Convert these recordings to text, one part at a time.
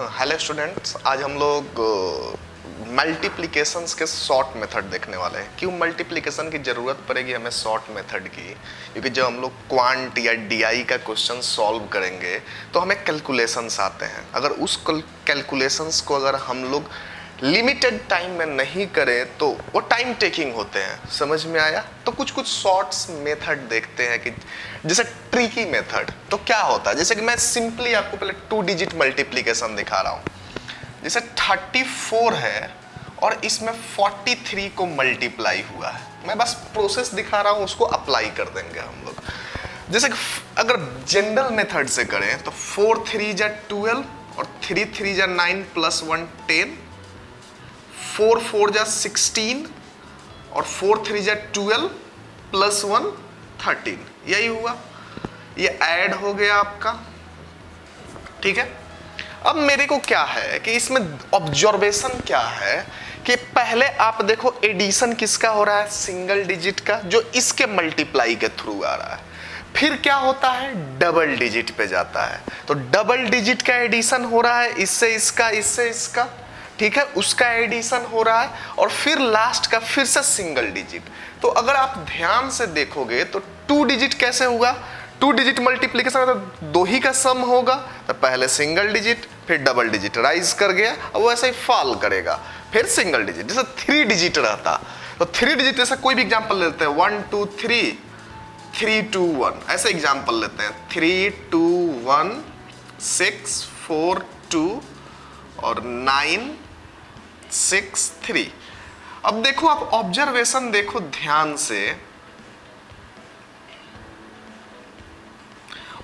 Hello students, आज हम लोग मल्टीप्लिकेशंस के शॉर्ट मेथड देखने वाले हैं। क्यों मल्टीप्लिकेशन की ज़रूरत पड़ेगी हमें शॉर्ट मेथड की? क्योंकि जब हम लोग क्वांट या डीआई का क्वेश्चन सॉल्व करेंगे तो हमें कैलकुलेशंस आते हैं। अगर उस कैलकुलेशंस को अगर हम लोग लिमिटेड टाइम में नहीं करें तो वो टाइम टेकिंग होते हैं। समझ में आया? तो कुछ कुछ शॉर्ट्स मेथड देखते हैं कि जैसे ट्रिकी मेथड। तो क्या होता है, जैसे कि मैं सिंपली आपको पहले 2 डिजिट मल्टीप्लिकेशन दिखा रहा हूं। जैसे 34 है और इसमें 43 को मल्टीप्लाई हुआ है। मैं बस प्रोसेस दिखा रहा हूं, उसको अप्लाई कर देंगे हम लोग। जैसे कि अगर जनरल मेथड से करें तो 4 3 जा 12 और 3 3 जा 9 प्लस 1 10, 4 4 जा 16 और 4 3 जा 12 प्लस 1 13। यही हुआ, ये ऐड हो गया आपका। ठीक है, अब मेरे को क्या है कि इसमें ऑब्जर्वेशन क्या है कि पहले आप देखो एडिशन किसका हो रहा है, सिंगल डिजिट का, जो इसके मल्टीप्लाई के थ्रू आ रहा है। फिर क्या होता है, डबल डिजिट पे जाता है, तो डबल डिजिट का एडिशन हो रहा है, इससे इसका, इससे इसका। ठीक है, उसका एडिशन हो रहा है और फिर लास्ट का फिर से सिंगल डिजिट। तो अगर आप ध्यान से देखोगे तो 2 डिजिट कैसे हुआ, 2 डिजिट मल्टीप्लिकेशन तो 2 ही का सम होगा। तो पहले सिंगल डिजिट फिर डबल डिजिट राइज कर गया, अब वो ऐसे ही फॉल करेगा, फिर सिंगल डिजिट। जैसे 3 डिजिट रहता तो 3 डिजिट जैसे कोई भी एग्जांपल लेते हैं, 1 2 3 3 2 1, ऐसे एग्जांपल लेते हैं, 3 2 1 6 4 2 और 9 6 3। अब देखो, आप ऑब्जर्वेशन देखो ध्यान से,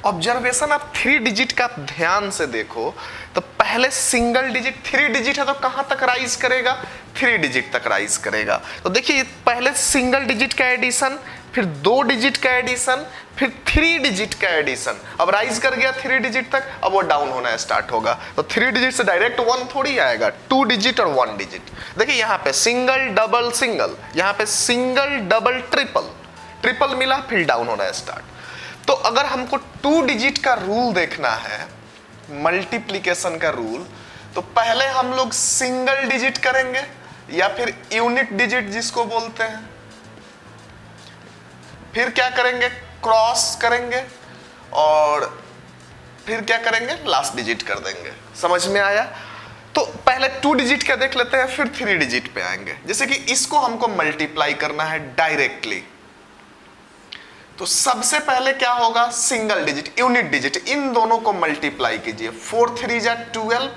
ऑब्जर्वेशन आप 3 डिजिट का ध्यान से देखो तो पहले सिंगल डिजिट, 3 डिजिट है तो कहां तक राइज करेगा, 3 डिजिट तक राइज करेगा। तो देखिए पहले सिंगल डिजिट का एडिशन, फिर 2 डिजिट का एडिशन, फिर 3 डिजिट का एडिशन। अब राइज कर गया 3 डिजिट तक, अब वो डाउन होना स्टार्ट होगा। तो 3 डिजिट से डायरेक्ट 1 थोड़ी आएगा, 2 डिजिट और 1 डिजिट। देखिए यहाँ पे सिंगल डबल सिंगल, यहाँ पे सिंगल डबल ट्रिपल, ट्रिपल मिला फिर डाउन होना स्टार्ट। तो अगर हमको 2 डिजिट का रूल देखना है, मल्टीप्लिकेशन का रूल, तो पहले हम लोग सिंगल डिजिट करेंगे या फिर यूनिट डिजिट जिसको बोलते हैं, फिर क्या करेंगे, क्रॉस करेंगे और फिर क्या करेंगे, लास्ट डिजिट कर देंगे। समझ में आया? तो पहले 2 डिजिट का देख लेते हैं, फिर 3 डिजिट पे आएंगे। जैसे कि इसको हमको मल्टीप्लाई करना है डायरेक्टली, तो सबसे पहले क्या होगा, सिंगल डिजिट यूनिट डिजिट, इन दोनों को मल्टीप्लाई कीजिए। 4 3 जा 12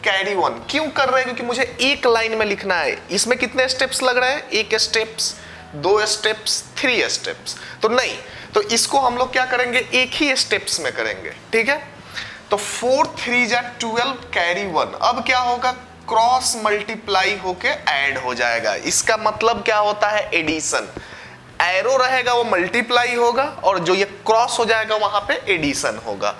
कैरी 1। क्यों कर रहे हैं, क्योंकि मुझे एक लाइन में लिखना है। इसमें कितने स्टेप्स लग रहे हैं, 1 स्टेप्स, 2 स्टेप्स, 3 स्टेप्स। तो नहीं, तो इसको हम लोग क्या करेंगे, एक ही स्टेप्स में करेंगे। ठीक है, तो 4 3 जा 12 कैरी 1। अब क्या होगा, क्रॉस मल्टीप्लाई होके ऐड हो जाएगा। इसका मतलब क्या होता है, एडिशन। एरो रहेगा वो मल्टीप्लाई होगा और जो ये क्रॉस हो जाएगा वहां पे एडिशन होगा।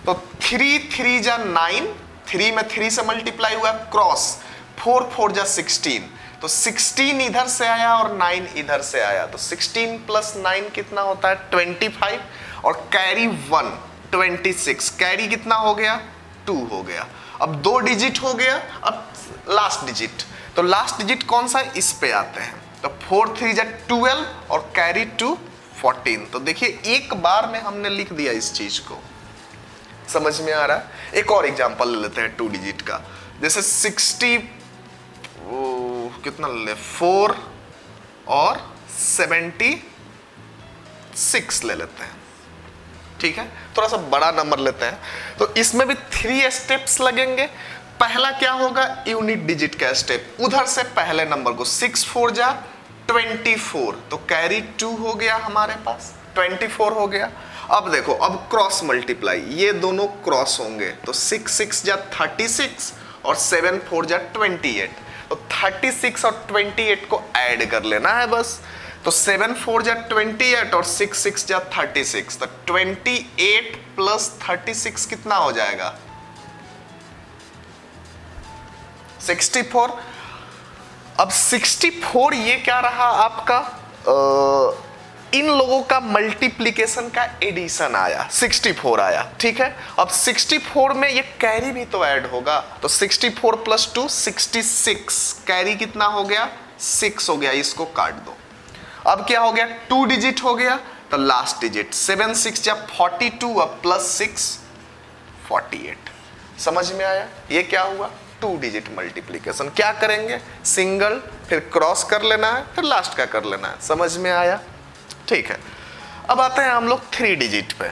तो 3 3 जा 9, 3 में 3 से मल्टीप्लाई हुआ, क्रॉस 4 4 जा 16, तो 16 इधर से आया और 9 इधर से आया, तो 16 प्लस 9 कितना होता है, 25, और कैरी 1 26। कैरी कितना हो गया, 2 हो गया। अब 2 डिजिट हो गया, अब लास्ट डिजिट, तो लास्ट डिजिट कौन सा है, इस पे आते हैं। तो 4 3 जा 12 और कैरी 2 14। तो देखिए एक बार में हमने लिख दिया इस चीज को। समझ में आ रहा है? एक और एग्जांपल ले लेते हैं 2 डिजिट का, जैसे 60 कितना ले, 4 और 76 ले लेते हैं। ठीक है, थोड़ा सा बड़ा नंबर लेते हैं। तो इसमें भी 3 स्टेप्स लगेंगे। पहला क्या होगा, यूनिट डिजिट का स्टेप, उधर से पहले नंबर को 6 4 जा 24, तो कैरी 2 हो गया हमारे पास, 24 हो गया। अब देखो, अब क्रॉस मल्टीप्लाई, ये दोनों क्रॉस होंगे, तो 6 6 जा 36 और 7 4 जा 28, तो 36 और 28 को ऐड कर लेना है बस। तो 7 4 जा 28 और 6 6 जा 36, तो 28 प्लस 36 कितना हो जाएगा, 64। अब 64 ये क्या रहा आपका, इन लोगों का मल्टीप्लिकेशन का एडिशन आया, 64 आया, ठीक है। अब 64 में ये कैरी भी तो ऐड होगा, तो 64 प्लस 2 66, कैरी कितना हो गया 6 हो गया, इसको काट दो। अब क्या हो गया 2 डिजिट हो गया, तो लास्ट डिजिट 7 6 या 42 अब प्लस 6 48। समझ में आया, ये क्या हुआ 2 डिजिट मल्टीप्लिकेशन। क्या करेंगे सिंगल, फिर क्रॉस कर लेना है, फिर लास्ट का कर लेना है। समझ में आया, ठीक है। अब आते हैं हम लोग 3 डिजिट पे।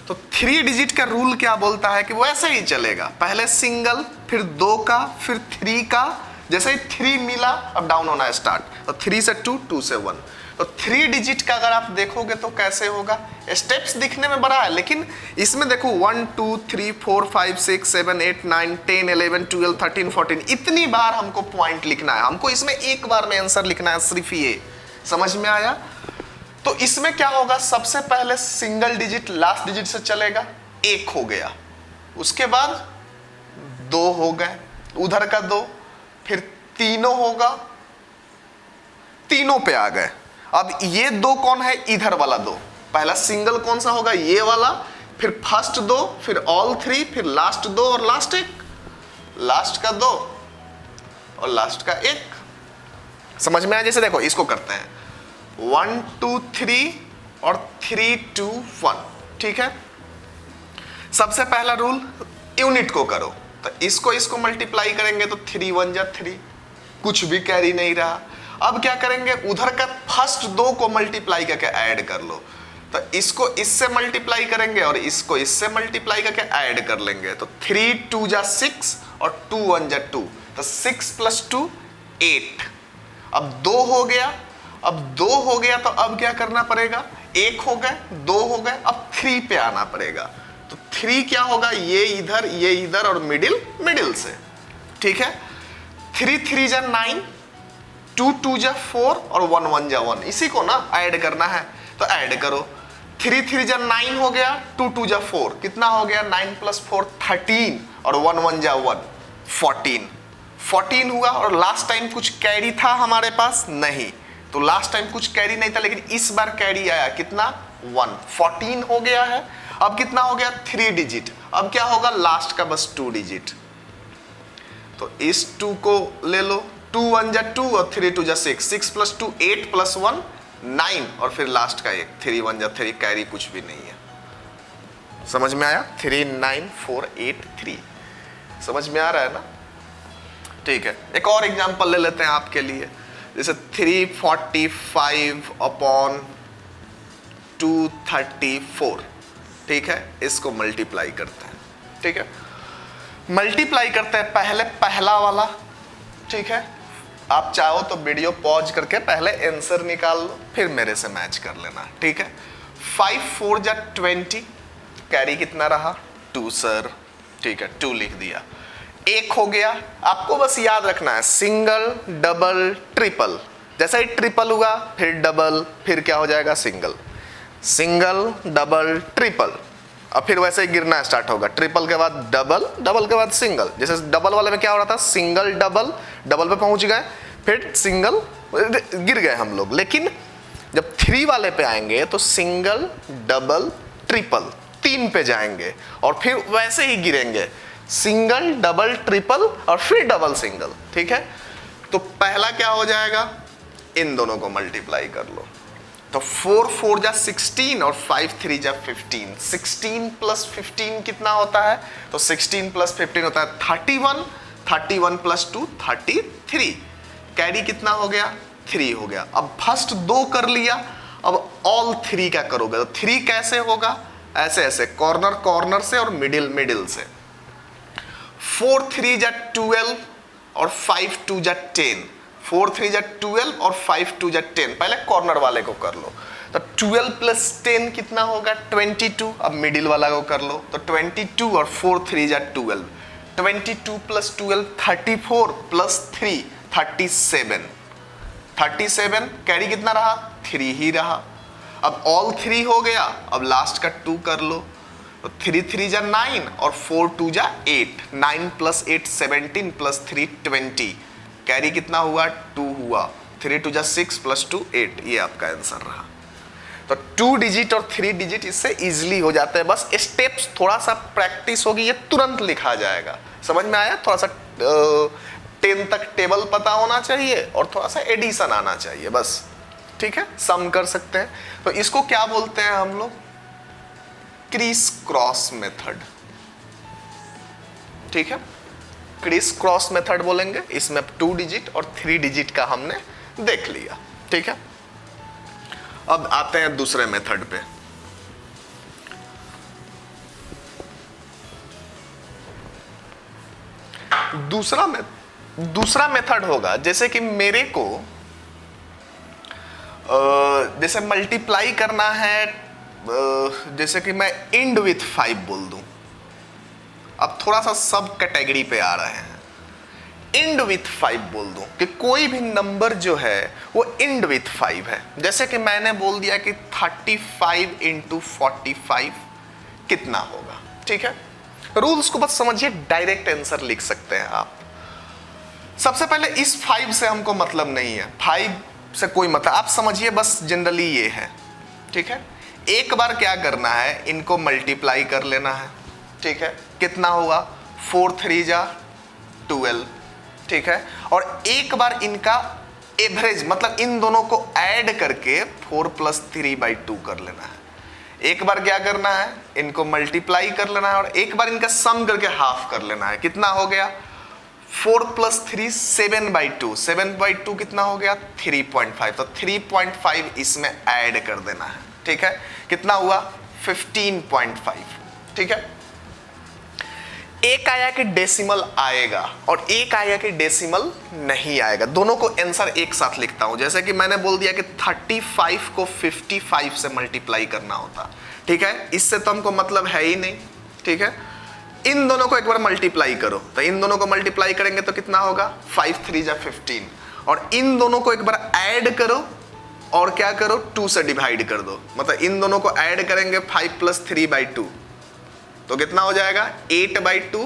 तो 3 डिजिट का रूल क्या बोलता है कि वो ऐसे ही चलेगा, पहले सिंगल, फिर 2 का, फिर 3 का, जैसे ही 3 मिला अब डाउन होना स्टार्ट, तो 3 से 2, 2 से 1। तो 3 डिजिट का अगर आप देखोगे तो कैसे होगा, स्टेप्स दिखने में बड़ा है, लेकिन इसमें देखो 1 2 3 4 5 6 7 8 9 10 11 12 13 14, इतनी बार हमको पॉइंट लिखना है, हमको इसमें एक बार में आंसर लिखना है, सिर्फ ये। समझ में आया। तो इसमें क्या होगा, सबसे पहले सिंगल डिजिट लास्ट डिजिट से चलेगा, 1 हो गया, उसके बाद 2 हो गए, उधर का 2, फिर तीनों होगा, तीनों पे आ गए। अब ये 2 कौन है, इधर वाला 2, पहला सिंगल कौन सा होगा, ये वाला, फिर फर्स्ट 2, फिर ऑल 3, फिर लास्ट 2 और लास्ट 1, लास्ट का 2 और लास्ट का 1। समझ में आया। जैसे देखो इसको करते हैं 1 2 3 और 3 2 1, ठीक है। सबसे पहला रूल यूनिट को करो, तो इसको मल्टीप्लाई करेंगे तो 3 1 जा 3, कुछ भी कैरी नहीं रहा। अब क्या करेंगे, उधर का फर्स्ट 2 को मल्टीप्लाई करके ऐड कर लो, तो इसको इससे मल्टीप्लाई करेंगे और इसको इससे मल्टीप्लाई करके ऐड कर लेंगे, तो 3 2 जा 6 और 2 1 जा 2, तो 6 प्लस 2 8। अब 2 हो गया, अब 2 हो गया तो अब क्या करना पड़ेगा, 1 हो गए, 2 हो गए, अब 3 पे आना पड़ेगा। तो 3 क्या होगा, ये इधर और मिडिल से, ठीक है। 3 3 जा 9, 2 2 जा 4 और 1 1 जा 1, इसी को ना ऐड करना है, तो ऐड करो। 3 3 जा 9 हो गया, 2 2 जा 4, कितना हो गया 9 प्लस 4 13 और 1 1 जा 1 14 हुआ। और लास्ट टाइम कुछ कैरी था हमारे पास नहीं, तो लास्ट टाइम कुछ कैरी नहीं था, लेकिन इस बार कैरी आया, कितना 1, 14 हो गया है। अब कितना हो गया 3 डिजिट, अब क्या होगा लास्ट का बस 2 डिजिट, तो इस 2 को ले लो, 2 1 जा 2 और 3 2 जा 6, 6 प्लस 2 8 प्लस 1 9 और फिर लास्ट का 1, 3 1 जा 3, कैरी कुछ भी नहीं है। समझ में आया, 3 9 4 8 3, समझ में आ रहा है ना, ठीक है। एक और एग्जांपल ले लेते हैं आपके लिए, जैसे 345 अपॉन 234, ठीक है। इसको मल्टीप्लाई करते हैं, ठीक है। मल्टीप्लाई करते हैं पहले पहला वाला, ठीक है। आप चाहो तो वीडियो पॉज करके पहले आंसर निकाल लो, फिर मेरे से मैच कर लेना, ठीक है। 5 4 जा 20, कैरी कितना रहा 2 सर, ठीक है, 2 लिख दिया। 1 हो गया, आपको बस याद रखना है सिंगल डबल ट्रिपल, जैसा ही ट्रिपल हुआ फिर डबल, फिर क्या हो जाएगा सिंगल, सिंगल डबल ट्रिपल, अब फिर वैसे ही गिरना स्टार्ट होगा, ट्रिपल के बाद डबल, डबल के बाद सिंगल। जैसे डबल वाले में क्या हो रहा था, सिंगल डबल, डबल पे पहुंच गए, फिर सिंगल, गिर गए हम लोग। लेकिन जब 3 वाले पे आएंगे तो सिंगल डबल ट्रिपल, 3 पे जाएंगे और फिर वैसे ही गिरेंगे, सिंगल डबल ट्रिपल और फिर डबल सिंगल, ठीक है। तो पहला क्या हो जाएगा, इन दोनों को मल्टीप्लाई कर लो, तो 4 4 जा 16 और 5 3 जा 15, 16 प्लस 15 कितना होता है, तो 16 प्लस 15 होता है 31, 31 प्लस 2 33, कैरी कितना हो गया 3 हो गया। अब फर्स्ट 2 कर लिया, अब ऑल 3 क्या करोगे, तो 3 कैसे होगा, ऐसे ऐसे कॉर्नर कॉर्नर से और मिडिल से। 4 3 जा 12 और 5 2 जा 10, 4 3 जा 12 और 5 2 जा 10, पहले कॉर्नर वाले को कर लो, तो 12 प्लस 10 कितना होगा 22। अब मिडिल वाला को कर लो, तो 22 और 4 3 जा 12, 22 प्लस 12 34 प्लस 3 37, 37, कैरी कितना रहा 3 ही रहा। अब ऑल 3 हो गया, अब लास्ट का 2 कर लो, तो 3 3 जा 9 और 4 2 जा 8, 9 प्लस 8 17 प्लस 3 20, कैरी कितना हुआ 2 हुआ, 3 2 जा 6 + 2 8, ये आपका आंसर रहा। तो 2 डिजिट और 3 डिजिट इससे इजीली हो जाते हैं, बस स्टेप्स थोड़ा सा प्रैक्टिस होगी, ये तुरंत लिखा जाएगा। समझ में आया? थोड़ा सा 10 तक टेबल पता होना चाहिए और थोड़ा सा एडिशन आना चाहिए बस, ठीक है। सम कर सकते हैं। तो इसको क्या बोलते हैं हम लोग? क्रिस क्रॉस मेथड, ठीक है। क्रिस क्रॉस मेथड बोलेंगे। इसमें 2 डिजिट और 3 डिजिट का हमने देख लिया, ठीक है। अब आते हैं दूसरे मेथड पे। दूसरा मेथड होगा, जैसे कि मेरे को जैसे मल्टीप्लाई करना है, जैसे कि मैं इंड विथ 5 बोल दूं। अब थोड़ा सा सब कैटेगरी पे आ रहे हैं। इंड विथ 5 बोल दूं कि कोई भी नंबर जो है वो इंड विथ 5 है। जैसे कि मैंने बोल दिया कि 35 × 45 कितना होगा, ठीक है। रूल्स को बस समझिए, डायरेक्ट आंसर लिख सकते हैं आप। सबसे पहले इस 5 से हमको मतलब नहीं है, 5 से कोई मतलब, आप समझिए बस जनरली ये है, ठीक है। एक बार क्या करना है, इनको मल्टीप्लाई कर लेना है, ठीक है। कितना होगा? 4 3 जा 12, ठीक है। और एक बार इनका एवरेज मतलब इन दोनों को ऐड करके 4 + 3/2 कर लेना है। एक बार क्या करना है, इनको मल्टीप्लाई कर लेना है और एक बार इनका सम करके हाफ कर लेना है। कितना हो गया? 4 + 3 7/2, 7/2 कितना हो गया? 3.5। तो 3.5 इसमें ऐड कर देना है, ठीक है। कितना हुआ? 15.5, ठीक है। एक आया कि डेसिमल आएगा और एक आया कि डेसिमल नहीं आएगा, दोनों को आंसर एक साथ लिखता हूं। जैसे कि मैंने बोल दिया कि 35 को 55 से मल्टीप्लाई करना होता, ठीक है। इससे तो हमको मतलब है ही नहीं, ठीक है। इन दोनों को एक बार मल्टीप्लाई करो, तो इन दोनों को मल्टीप्लाई करेंगे तो कितना होगा? 5 3 जा 15। और इन दोनों को एक बार ऐड करो और क्या करो? 2 से डिवाइड कर दो। मतलब इन दोनों को ऐड करेंगे 5 + 3/2, तो कितना हो जाएगा? 8/2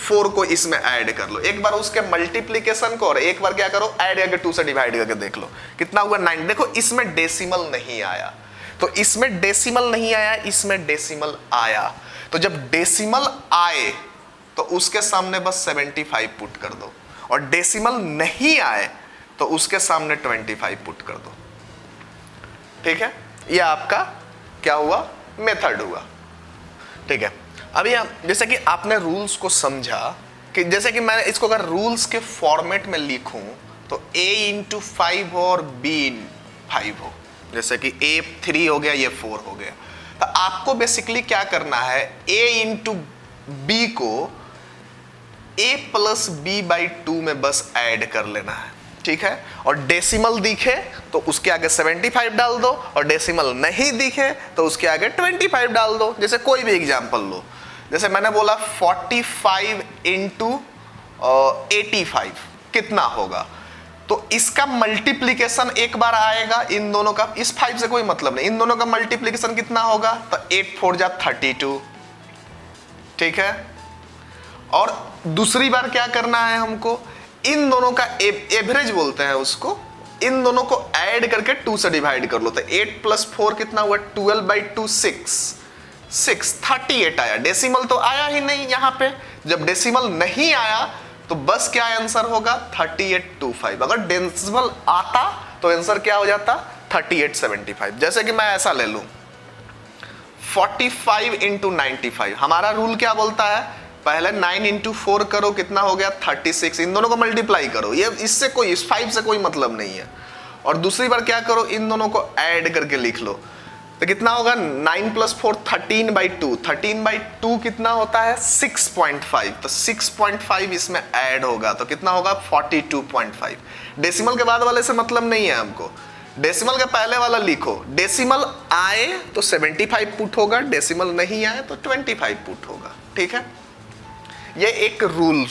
4 को इसमें ऐड कर लो। एक बार उसके मल्टीप्लिकेशन को और एक बार क्या करो? ऐड करके 2 से डिवाइड करके देख लो कितना हुआ? 9। देखो इसमें डेसिमल नहीं आया, तो इसमें डेसिमल नहीं आया, इसमें डेसिमल आया। तो जब डेसिमल आए तो उसके सामने बस 75 पुट कर दो, और डेसिमल नहीं आए तो उसके सामने 25 पुट कर दो, ठीक है। यह आपका क्या हुआ? मेथड हुआ, ठीक है। अभी जैसे कि आपने रूल्स को समझा कि जैसे कि मैं इसको अगर रूल्स के फॉर्मेट में लिखूं तो a × 5 हो और b × 5 हो। जैसे कि a 3 हो गया, ये 4 हो गया। तो आपको बेसिकली क्या करना है? a × b को a + b/2 में बस ऐड कर लेना है, ठीक है। और डेसिमल दिखे तो उसके आगे 75 डाल दो, और डेसिमल नहीं दिखे तो उसके आगे 25 डाल दो। जैसे कोई भी एग्जांपल लो, जैसे मैंने बोला 45 × 85 कितना होगा? तो इसका मल्टीप्लिकेशन एक बार आएगा इन दोनों का, इस 5 से कोई मतलब नहीं, इन दोनों का मल्टीप्लिकेशन कितना होगा? तो 8 4 जा 32, ठीक है। और दूसरी बार क्या करना है हमको? इन दोनों का एवरेज बोलते हैं उसको, इन दोनों को ऐड करके 2 से डिवाइड कर लो। तो 8 + 4 कितना हुआ? 12/2 6 38 आया। डेसिमल तो आया ही नहीं यहाँ पे। जब डेसिमल नहीं आया तो बस क्या आंसर होगा? 3825। अगर डेसिमल आता तो आंसर क्या हो जाता? 3875। जैसे कि मैं ऐसा ले लूं 45 × 95। हमारा रूल क्या बोलता है? पहले 9 × 4 करो, कितना हो गया? 36। इन दोनों को मल्टीप्लाई करो, ये इससे कोई, इस 5 से कोई मतलब नहीं है। और दूसरी बार क्या करो? इन दोनों को ऐड करके लिख लो, तो कितना होगा? 9 + 4 13/2। 13/2 कितना होता है? 6.5। तो 6.5 इसमें ऐड होगा तो कितना होगा? 42.5। डेसिमल के बाद वाले से मतलब नहीं है हमको, डेसिमल के पहले वाला लिखो। डेसिमल आए तो 75 पुट होगा, डेसिमल नहीं आए तो 25 पुट होगा, ठीक है। ये एक रूल,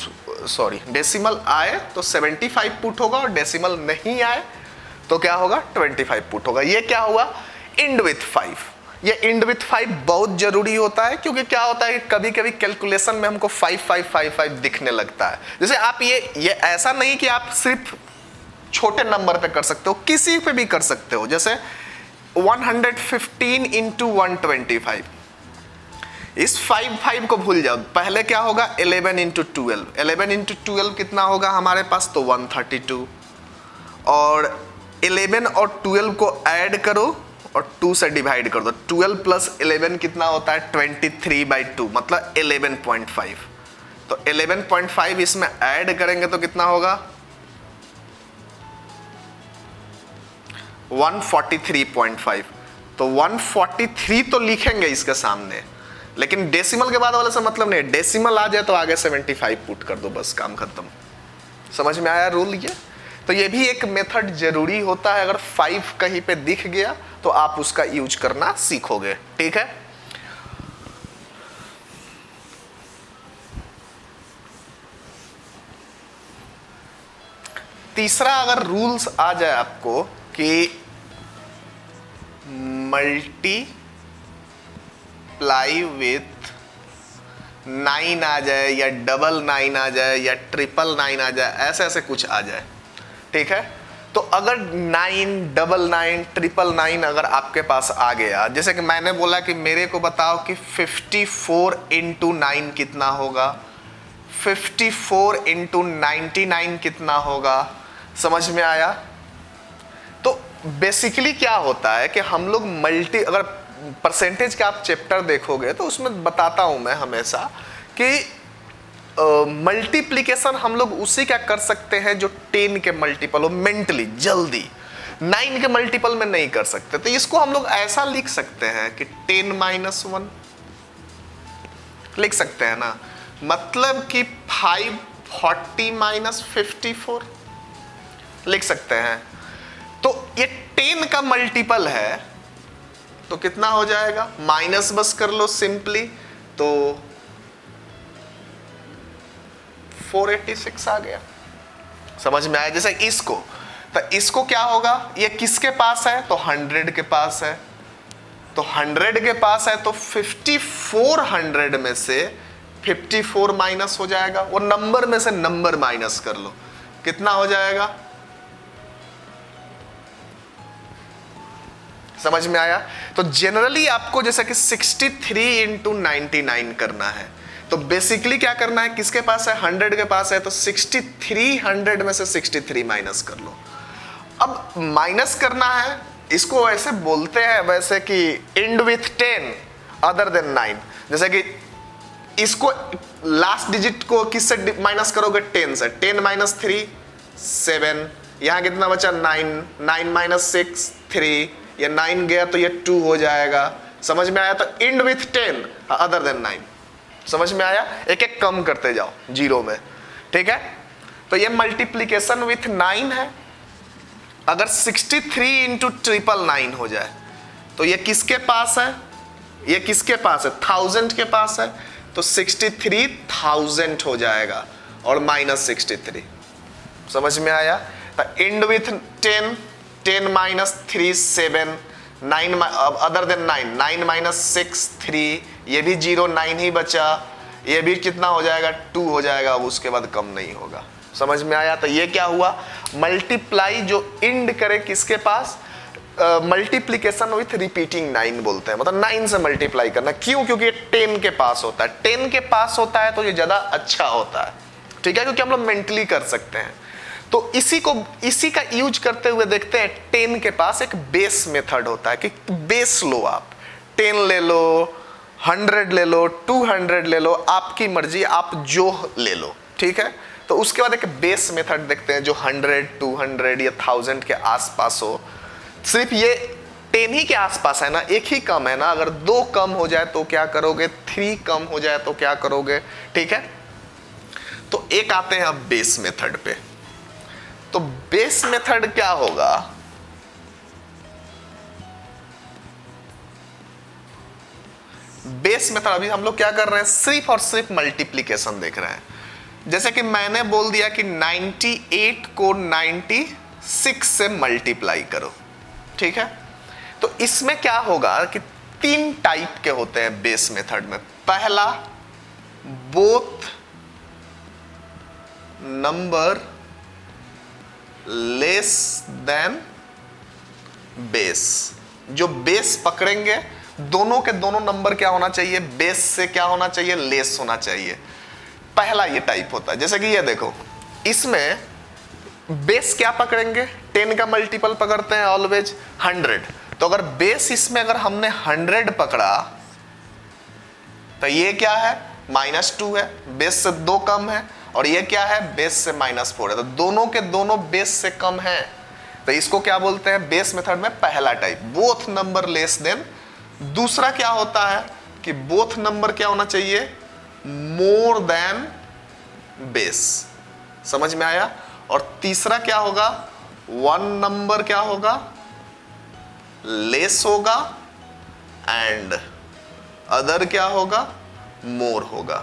सॉरी, डेसिमल आए तो 75 पुट होगा और डेसिमल नहीं आए तो क्या होगा? 25 पुट होगा। ये क्या हुआ? End with 5। ये इंड विथ 5 बहुत जरूरी होता है, क्योंकि क्या होता है कि कभी कभी कैलकुलेशन में हमको 5 5 5 5 दिखने लगता है। जैसे आप ये ऐसा नहीं कि आप सिर्फ छोटे नंबर पे कर सकते हो, किसी पे भी कर सकते हो। जैसे 115 इंटू 125, इस 5 को भूल जाओ। पहले क्या होगा 11 इंटू 12, 11 इंटू 12 कितना होगा हमारे पास, तो 132, और 11 और 12 को ऐड करो और 2 से डिवाइड कर दो। 12 प्लस 11 कितना होता है 23/2, मतलब 11.5। तो 11.5 इसमें ऐड करेंगे तो कितना होगा 143.5। तो 143 तो लिखेंगे इसके सामने, लेकिन डेसिमल के बाद वाले से मतलब नहीं, डेसिमल आ जाए तो आगे 75 पुट कर दो, बस काम खत्म। समझ में आया रूल ये? तो ये भी एक मेथड जरूरी होता है, अगर 5 कहीं पे दिख गया तो आप उसका यूज करना सीखोगे, ठीक है। तीसरा अगर रूल्स आ जाए आपको कि मल्टीप्लाई विथ 9 आ जाए या 999 आ जाए या 999 आ जाए, ऐसे ऐसे कुछ आ जाए, ठीक है। तो अगर 9, 99, 999 अगर आपके पास आ गया, जैसे कि मैंने बोला कि मेरे को बताओ कि 54 इंटू 9 कितना होगा, 54 इंटू 99 कितना होगा, समझ में आया? तो बेसिकली क्या होता है कि हम लोग अगर परसेंटेज का आप चैप्टर देखोगे तो उसमें बताता हूं मैं हमेशा कि मल्टीप्लिकेशन हम लोग उसी का कर सकते हैं जो 10 के मल्टीपल हो, मेंटली जल्दी। 9 के मल्टीपल में नहीं कर सकते, तो इसको हम लोग ऐसा लिख सकते हैं कि 10 - 1 लिख सकते हैं ना, मतलब कि 540 - 54 लिख सकते हैं। तो ये 10 का मल्टीपल है तो कितना हो जाएगा, माइनस बस कर लो सिंपली, तो 486 आ गया। समझ में आया? जैसे इसको, तो इसको क्या होगा, ये किसके पास है, तो 100 के पास है। तो 100 के पास है तो 54 100 में से 54 माइनस हो जाएगा, वो नंबर में से नंबर माइनस कर लो, कितना हो जाएगा, समझ में आया? तो जनरली आपको जैसे कि 63 इंटू 99 करना है, तो बेसिकली क्या करना है, किसके पास है 100 के पास है, तो 63 100 में से 63 माइनस कर लो। अब माइनस करना है, इसको ऐसे बोलते हैं वैसे कि एंड विथ 10 अदर देन 9। जैसे कि इसको लास्ट डिजिट को किससे माइनस करोगे, 10 से। 10 - 3 7, यहां कितना बचा 9, 9 - 6 3, ये 9 गया तो ये 2 हो जाएगा। समझ में आया? तो एंड विथ 10 अदर देन 9, समझ में आया? एक एक कम करते जाओ जीरो में, ठीक है। तो ये मल्टीप्लीकेशन विथ 9 है। अगर 63 इंटू 999 हो जाए तो ये किसके पास है, ये किसके पास है, 1000 के पास है, तो 63,000 हो जाएगा और माइनस 63, समझ में आया? तो एंड विथ 10, 10 - 3 7, 9 अदर देन 9, 9 - 6 3, ये भी 0, 9 ही बचा, ये भी कितना हो जाएगा 2 हो जाएगा, अब उसके बाद कम नहीं होगा। समझ में आया? तो ये क्या हुआ, मल्टीप्लाई जो एंड करे किसके पास, मल्टीप्लीकेशन विथ रिपीटिंग 9 बोलते हैं, मतलब 9 से मल्टीप्लाई करना। क्यों? क्योंकि ये 10 के पास होता है, 10 के पास होता है तो ये ज्यादा अच्छा होता है, ठीक है, क्योंकि हम लोग मेंटली कर सकते हैं। तो इसी का यूज करते हुए देखते हैं, 10 के पास एक बेस मेथड होता है कि बेस लो, आप 10 ले लो, 100 ले लो, 200 ले लो, आपकी मर्जी, आप जो ले लो, ठीक है। तो उसके बाद एक बेस मेथड देखते हैं जो 100, 200 या 1000 के आसपास हो। सिर्फ ये 10 ही के आसपास है ना, एक ही कम है ना, अगर 2 कम हो जाए तो क्या करोगे, 3 कम हो जाए तो क्या करोगे, ठीक है। तो एक आते हैं अब बेस मेथड पे। तो बेस मेथड क्या होगा, बेस मेथड अभी हम लोग क्या कर रहे हैं, सिर्फ और सिर्फ मल्टीप्लिकेशन देख रहे हैं। जैसे कि मैंने बोल दिया कि 98 को 96 से मल्टीप्लाई करो, ठीक है। तो इसमें क्या होगा कि 3 टाइप के होते हैं बेस मेथड में। पहला, both number less than base. जो बेस पकड़ेंगे दोनों के दोनों नंबर क्या होना चाहिए, बेस से क्या होना चाहिए, लेस होना चाहिए। पहला ये टाइप होता है, जैसे कि ये देखो, इसमें बेस क्या पकड़ेंगे, 10 का मल्टीपल पकड़ते हैं ऑलवेज 100। तो अगर बेस इसमें अगर हमने 100 पकड़ा तो ये क्या है, -2 है, बेस से 2 कम है, और ये क्या है, बेस से -4 है। तो दोनों के दोनों बेस से कम है, तो इसको क्या बोलते हैं, बेस मेथड में पहला type, both number less than. दूसरा क्या होता है कि बोथ नंबर क्या होना चाहिए, मोर देन बेस। समझ में आया। और तीसरा क्या होगा, वन नंबर क्या होगा, लेस होगा, एंड अदर क्या होगा, मोर होगा।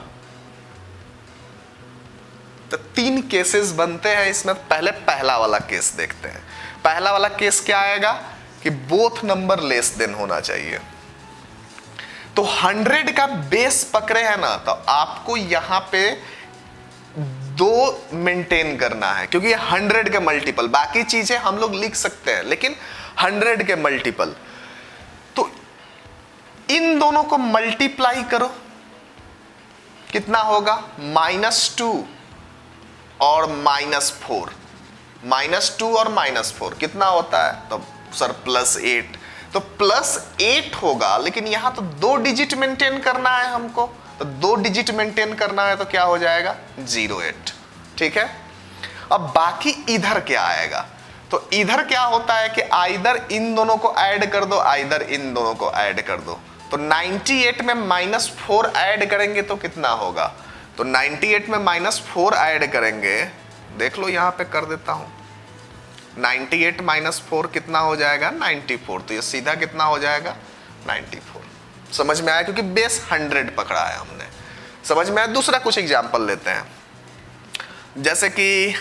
तो 3 केसेस बनते हैं इसमें। पहले पहला वाला केस देखते हैं। पहला वाला केस क्या आएगा कि बोथ नंबर लेस देन होना चाहिए। तो 100 का बेस पकड़े हैं ना, तो आपको यहां पे 2 मेंटेन करना है, क्योंकि ये 100 के मल्टीपल, बाकी चीजें हम लोग लिख सकते हैं लेकिन 100 के मल्टीपल। तो इन दोनों को मल्टीप्लाई करो, कितना होगा, -2 और -4। -2 और -4 कितना होता है, तो सर +8। तो +8 होगा, लेकिन यहां तो 2 डिजिट मेंटेन करना है हमको। तो 2 डिजिट मेंटेन करना है तो क्या हो जाएगा, 08। ठीक है। अब बाकी इधर क्या आएगा, तो इधर क्या होता है कि आइदर इन दोनों को ऐड कर दो, आइदर इन दोनों को ऐड कर दो। तो 98 में -4 ऐड करेंगे तो कितना होगा, तो 98 में -4 ऐड करेंगे, देख लो यहां पे कर देता हूं, 98 -4 कितना हो जाएगा, 94। तो ये सीधा कितना हो जाएगा, 94। समझ में आया, क्योंकि बेस 100 पकड़ा है हमने। समझ में आया। दूसरा कुछ एग्जांपल लेते हैं, जैसे कि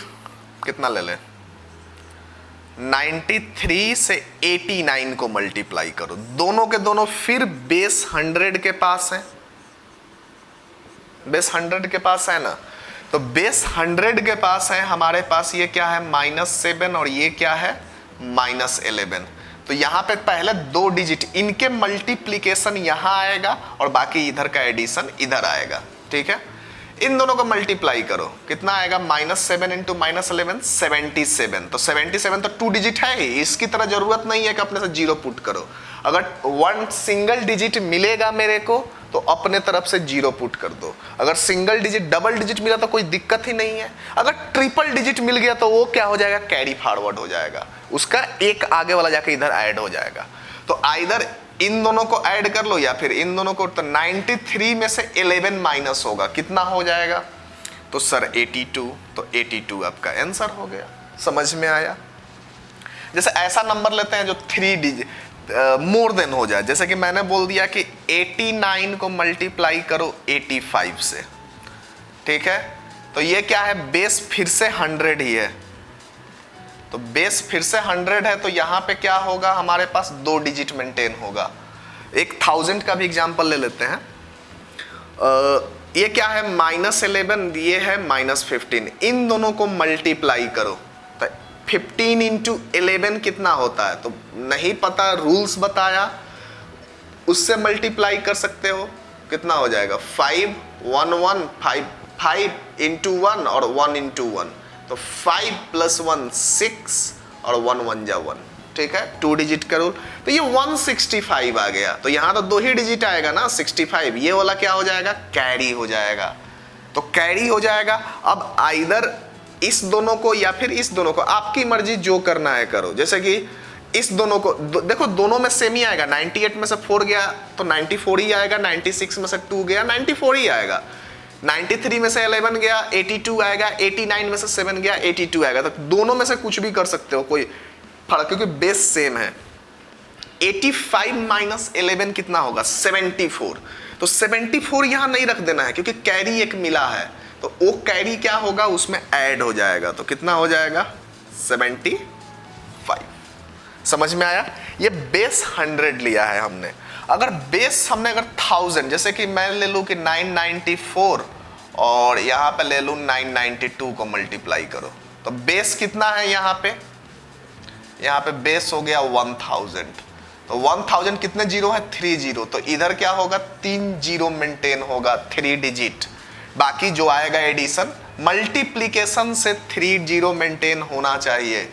कितना ले लें, 93 से 89 को मल्टीप्लाई करो, दोनों के दोनों फिर बेस 100 के पास है, बेस 100 के पास है ना। तो बेस 100 के पास है, हमारे पास ये क्या है, -7, और ये क्या है, -11। तो यहां पे पहले 2 डिजिट, इनके मल्टीप्लीकेशन यहां आएगा और बाकी इधर का एडिशन इधर आएगा। ठीक है। इन दोनों को मल्टीप्लाई करो, कितना आएगा, -7 × -11 77। तो 77 तो 2 डिजिट है ही, इसकी तरह जरूरत नहीं है कि अपने से 0 पुट करो। अगर 1 सिंगल डिजिट मिलेगा मेरे को तो अपने तरफ से 0 पुट कर दो। अगर सिंगल डिजिट, डबल डिजिट मिला तो कोई दिक्कत ही नहीं है। अगर ट्रिपल डिजिट मिल गया तो वो क्या हो जाएगा, कैरी फॉरवर्ड हो जाएगा, उसका एक आगे वाला जाके इधर ऐड हो जाएगा। तो आइदर इन दोनों को ऐड कर लो या फिर इन दोनों को। तो 93 में से 11 माइनस होगा, कितना हो जाएगा, तो सर 82। तो 82 आपका आंसर हो गया। समझ में आया। जैसे ऐसा नंबर लेते हैं जो 3 डिजिट मोर देन हो जाए, जैसे कि मैंने बोल दिया कि 89 को मल्टीप्लाई करो 85 से। ठीक है। तो ये क्या है, बेस फिर से 100 ही है, तो बेस फिर से 100 है, तो यहां पे क्या होगा, हमारे पास 2 डिजिट मेंटेन होगा। एक 1000 का भी एग्जांपल ले लेते हैं। ये क्या है, -11, ये है -15। इन दोनों को मल्टीप्लाई करो, तो 15 × 11 कितना होता है, तो नहीं पता, रूल्स बताया, उससे मल्टीप्लाई कर सकते हो, कितना हो जाएगा, 5 1 1 5 5 × 1 और 1 × 1। तो 5 + 1 6 और 1 1 जा 1। ठीक है, 2 डिजिट का रूल। तो ये 165 आ गया। तो यहां तो 2 ही डिजिट आएगा ना, 65। ये वाला क्या हो जाएगा, कैरी हो जाएगा। तो कैरी हो जाएगा। अब आइदर इस दोनों को या फिर इस दोनों को, आपकी मर्जी, जो करना है करो। जैसे कि इस दोनों को देखो, दोनों में सेम ही आएगा। 98 में से 4 गया तो 94 ही आएगा, 96 में से 2 गया 94 ही आएगा, 93 में से 11 गया 82 आएगा, 89 में से 7 गया 82 आएगा। तो दोनों में से कुछ भी कर सकते हो, कोई फर्क, क्योंकि बेस सेम है। 85 - 11 कितना होगा, 74। तो 74 यहां नहीं रख देना है, क्योंकि कैरी एक मिला है, तो वो कैरी क्या होगा, उसमें ऐड हो जाएगा। तो कितना हो जाएगा, 75। समझ में आया। ये बेस 100 लिया है हमने। अगर बेस हमने अगर 1000, जैसे कि मैं ले लूं कि 994 और यहां पे ले लूं 992 को मल्टीप्लाई करो, तो बेस कितना है यहाँ पे बेस हो गया 1000। तो 1000 कितने जीरो है? 3 जीरो। तो इधर क्या होगा? 3 जीरो मेंटेन होगा, 3 डिजिट। बाकी जो आएगा एडिशन, मल्टीप्लीकेशन से 3 जीरो मेंटेन होना चाहिए।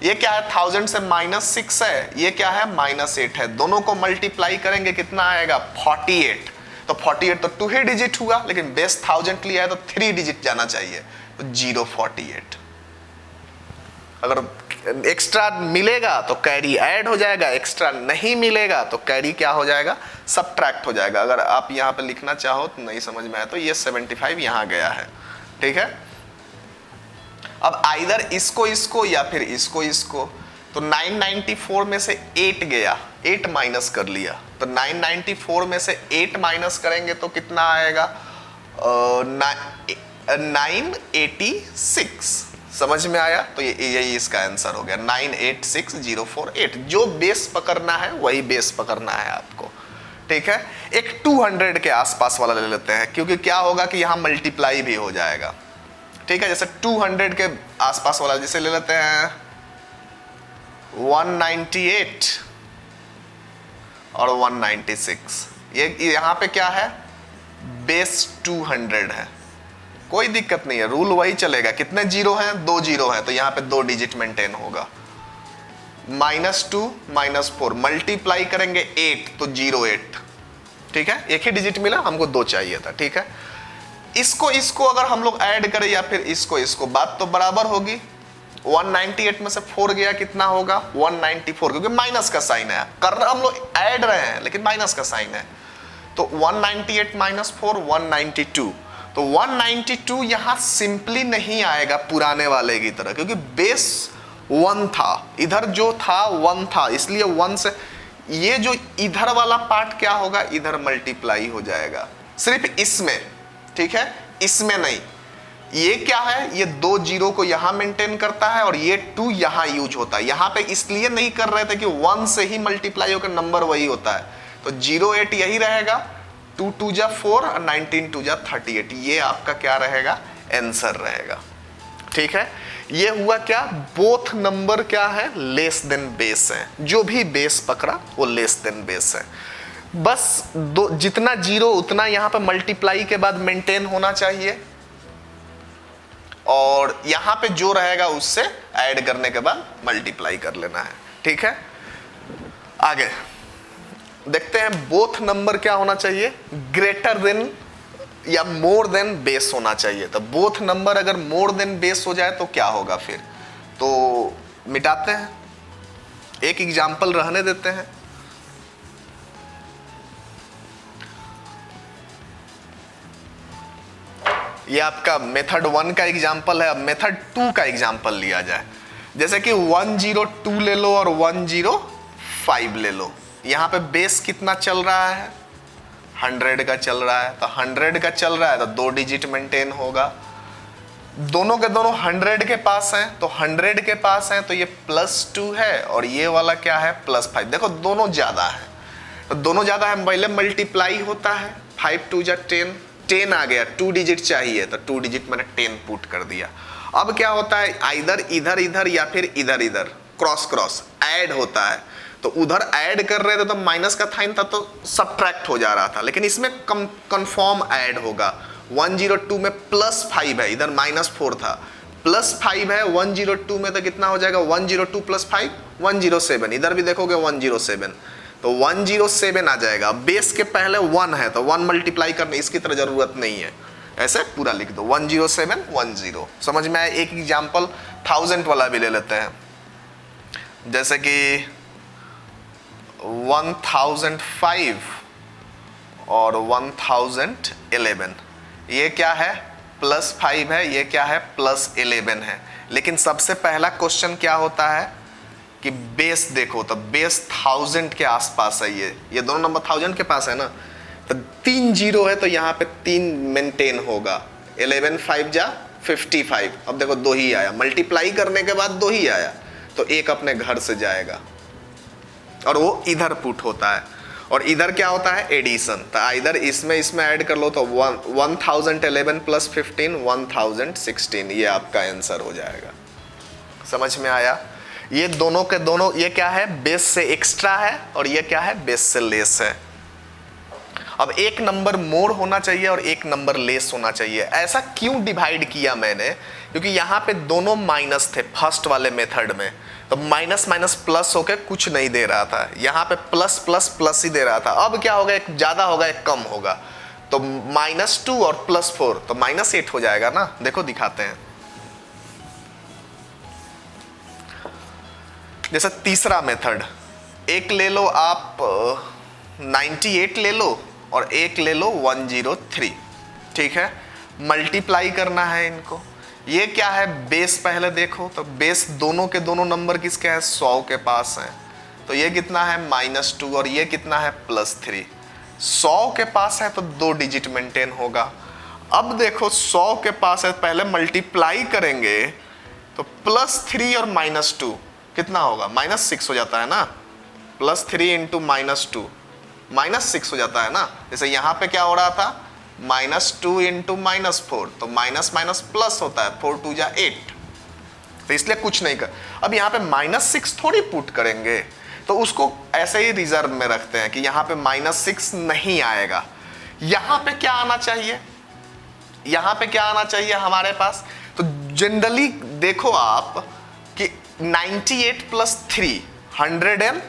ये क्या है? 1000 से -6 है, ये क्या है? -8 है। दोनों को मल्टीप्लाई करेंगे कितना आएगा? 48। तो 48 तो 2 ही डिजिट हुआ, लेकिन बेस 1000 लिया है तो 3 डिजिट जाना चाहिए, तो 048। अगर एक्स्ट्रा मिलेगा तो कैरी ऐड हो जाएगा, एक्स्ट्रा नहीं मिलेगा तो कैरी क्या हो जाएगा? सबट्रैक्ट हो जाएगा। अगर आप यहाँ पे लिखना चाहो तो नहीं समझ में आया तो ये 75 यहाँ गया है, ठीक है। अब आइदर इसको या फिर इसको, तो 994 में से 8 गया, 8 माइनस कर लिया, तो 994 में से 8 माइनस करेंगे तो कितना आएगा? 986। समझ में आया? तो यही इसका आंसर हो गया, 986048। जो बेस पकड़ना है वही बेस पकड़ना है आपको, ठीक है। एक 200 के आसपास वाला ले लेते हैं, क्योंकि क्या होगा कि यहाँ मल्टीप्लाई भी हो जाएगा, ठीक है। जैसे 200 के आसपास वाला जैसे ले लेते हैं 198 और 196। ये यहाँ पे क्या है? बेस 200 है, कोई दिक्कत नहीं है, रूल वही चलेगा। कितने जीरो हैं? 2 जीरो हैं, तो यहाँ पे 2 डिजिट मेंटेन होगा। -2 -4 मल्टीप्लाई करेंगे 8 तो 08, ठीक है। एक ही डिजिट मिला, हमको 2 चाहिए था, ठीक है। इसको अगर हम लोग ऐड करें या फिर इसको, बात तो बराबर होगी। 198 में से 4 गया, कितना होगा? 194, क्योंकि माइनस का साइन है, कर रहे हम लोग ऐड रहे हैं लेकिन माइनस का साइन है। तो 198 -4 192। तो 192 यहां सिंपली नहीं आएगा पुराने वाले की तरह, क्योंकि बेस 1 था, इधर जो था 1 था, इसलिए 1 से ये जो इधर वाला पार्ट क्या होगा? इधर मल्टीप्लाई हो जाएगा, सिर्फ इसमें, ठीक है, इसमें नहीं। ये क्या है? ये 2 जीरो को यहां मेंटेन करता है और ये 2 यहां यूज होता है। यहां पे इसलिए नहीं कर रहे थे कि 1 से ही मल्टीप्लाई होकर नंबर वही होता है, तो 08 यही रहेगा, 2 2 जा 4 और 19 2 जा 38। ये आपका क्या रहेगा? आंसर रहेगा, ठीक है। ये हुआ क्या? बोथ नंबर क्या है? लेस देन बेस है। जो भी बेस पकड़ा वो लेस देन बेस है। बस जितना जीरो उतना यहां पे मल्टीप्लाई के बाद मेंटेन होना चाहिए, और यहां पे जो रहेगा उससे ऐड करने के बाद मल्टीप्लाई कर लेना है, ठीक है। आगे देखते हैं, बोथ नंबर क्या होना चाहिए? ग्रेटर देन या मोर देन बेस होना चाहिए। तो बोथ नंबर अगर मोर देन बेस हो जाए तो क्या होगा फिर? तो मिटाते हैं, एक एग्जाम्पल रहने देते हैं। ये आपका मेथड 1 का एग्जाम्पल है। अब मेथड 2 का एग्जाम्पल लिया जाए, जैसे कि 102 ले लो और 105 ले लो। यहाँ पे बेस कितना चल रहा है? 100 का चल रहा है। तो 100 का चल रहा है तो 2 डिजिट मेंटेन होगा। दोनों के दोनों 100 के पास हैं, तो 100 के पास हैं तो ये +2 है और ये वाला क्या है? +5। देखो दोनों ज्यादा है, तो दोनों ज्यादा है, पहले मल्टीप्लाई होता है, 5 2 जा 10, 10 आ गया, 2 डिजिट चाहिए तो 2 डिजिट मैंने 10 पुट कर दिया। अब क्या होता है? आइदर इधर इधर या फिर इधर इधर क्रॉस ऐड होता है। तो उधर ऐड कर रहे थे तो माइनस का साइन था तो सबट्रैक्ट हो जा रहा था, लेकिन इसमें कंफर्म ऐड होगा। 102 में +5 है, इधर -4 था, +5 है 102 में, तो कितना हो जाएगा? 102 + 5 107। इधर भी देखोगे 107, तो 107 आ जाएगा। बेस के पहले 1 है तो 1 मल्टीप्लाई करने इसकी तरह जरूरत नहीं है, ऐसे पूरा लिख दो 107 10। समझ में आया? एक एग्जाम्पल 1000 वाला भी ले लेते हैं, जैसे कि 1005 और 1011। ये क्या है? +5 है, ये क्या है? +11 है। लेकिन सबसे पहला क्वेश्चन क्या होता है कि बेस देखो, तो बेस 1000 के आसपास है। ये दोनों नंबर 1000 के पास है ना, तो 3 जीरो है तो यहाँ पे 3 मेंटेन होगा। 11 5 जा 55। अब देखो 2 ही आया, मल्टीप्लाई करने के बाद 2 ही आया, तो एक अपने घर से जाएगा और वो इधर पुट होता है। और इधर क्या होता है? एडिशन। तो इधर इसमें ऐड कर लो तो 1011 + 15 1016, ये आपका आंसर हो जाएगा। समझ में आया? ये दोनों के दोनों, ये क्या है, बेस से एक्स्ट्रा है और ये क्या है, बेस से लेस है। अब एक नंबर मोर होना चाहिए और एक नंबर लेस होना चाहिए। ऐसा क्यों डिवाइड किया मैंने, क्योंकि यहाँ पे दोनों माइनस थे फर्स्ट वाले मेथड में, तो माइनस माइनस प्लस होकर कुछ नहीं दे रहा था, यहाँ पे प्लस प्लस प्लस ही दे रहा था। अब क्या होगा, एक ज्यादा होगा एक कम होगा, तो -2 और +4 तो -8 हो जाएगा ना। देखो दिखाते हैं। जैसे तीसरा मेथड, एक ले लो आप 98 ले लो और एक ले लो 103, ठीक है। मल्टीप्लाई करना है इनको। ये क्या है, बेस पहले देखो, तो बेस दोनों के दोनों नंबर किसके हैं, 100 के पास हैं। तो ये कितना है, -2 और ये कितना है, +3। 100 के पास है तो 2 डिजिट मेंटेन होगा। अब देखो 100 के पास है, पहले मल्टीप्लाई करेंगे तो +3 और -2 कितना होगा, -6 हो जाता है ना। +3 इंटू -2 -6 हो जाता है ना। जैसे यहाँ पे क्या हो रहा था, -2 इंटू -4 तो माइनस माइनस प्लस होता है, 4 2 जा 8, तो इसलिए कुछ नहीं कर। अब यहाँ पे -6 थोड़ी पुट करेंगे, तो उसको ऐसे ही रिजर्व में रखते हैं कि यहाँ पे -6 नहीं आएगा। यहाँ पे क्या आना चाहिए, यहाँ पे क्या आना चाहिए हमारे पास, तो जनरली देखो आप कि 98 + 3 111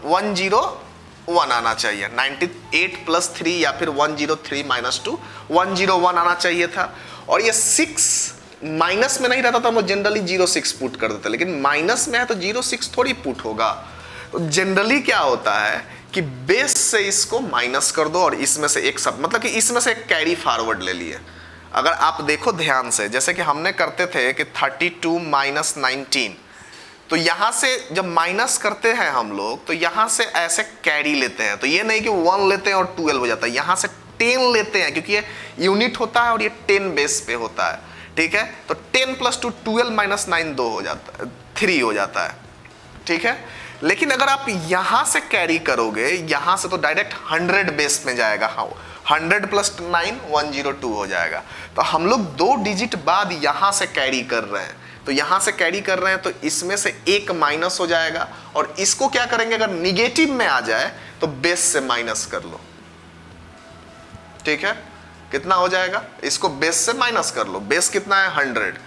101 आना चाहिए। 98 + 3 या फिर 103 - 2 101 आना चाहिए था। और ये 6 माइनस में नहीं रहता तो हम जनरली 06 पुट कर देते, लेकिन माइनस में है तो 06 थोड़ी पुट होगा। तो जनरली क्या होता है कि बेस से इसको माइनस कर दो और इसमें से एक सब, मतलब कि इसमें से एक कैरी फॉरवर्ड ले लिए। अगर आप देखो ध्यान से, जैसे कि हमने करते थे कि 32 - 19, तो यहां से जब माइनस करते हैं हम लोग तो यहां से ऐसे कैरी लेते हैं। तो ये नहीं कि 1 लेते हैं और 12 हो जाता है, यहां से 10 लेते हैं क्योंकि ये यूनिट होता है और ये 10 बेस पे होता है, ठीक है। तो 10 + 2 12 - 9 2 हो जाता है, 3 हो जाता है, ठीक है। लेकिन अगर आप यहां से कैरी करोगे, यहां से तो डायरेक्ट 100 बेस में जाएगा। हाँ, 100 + 9 102 हो जाएगा। तो हम लोग 2 डिजिट बाद यहां से कैरी कर रहे हैं, तो यहां से कैरी कर रहे हैं तो इसमें से एक माइनस हो जाएगा। और इसको क्या करेंगे, अगर निगेटिव में आ जाए तो बेस से माइनस कर लो, ठीक है। कितना हो जाएगा, इसको बेस से माइनस कर लो। बेस कितना है, 100,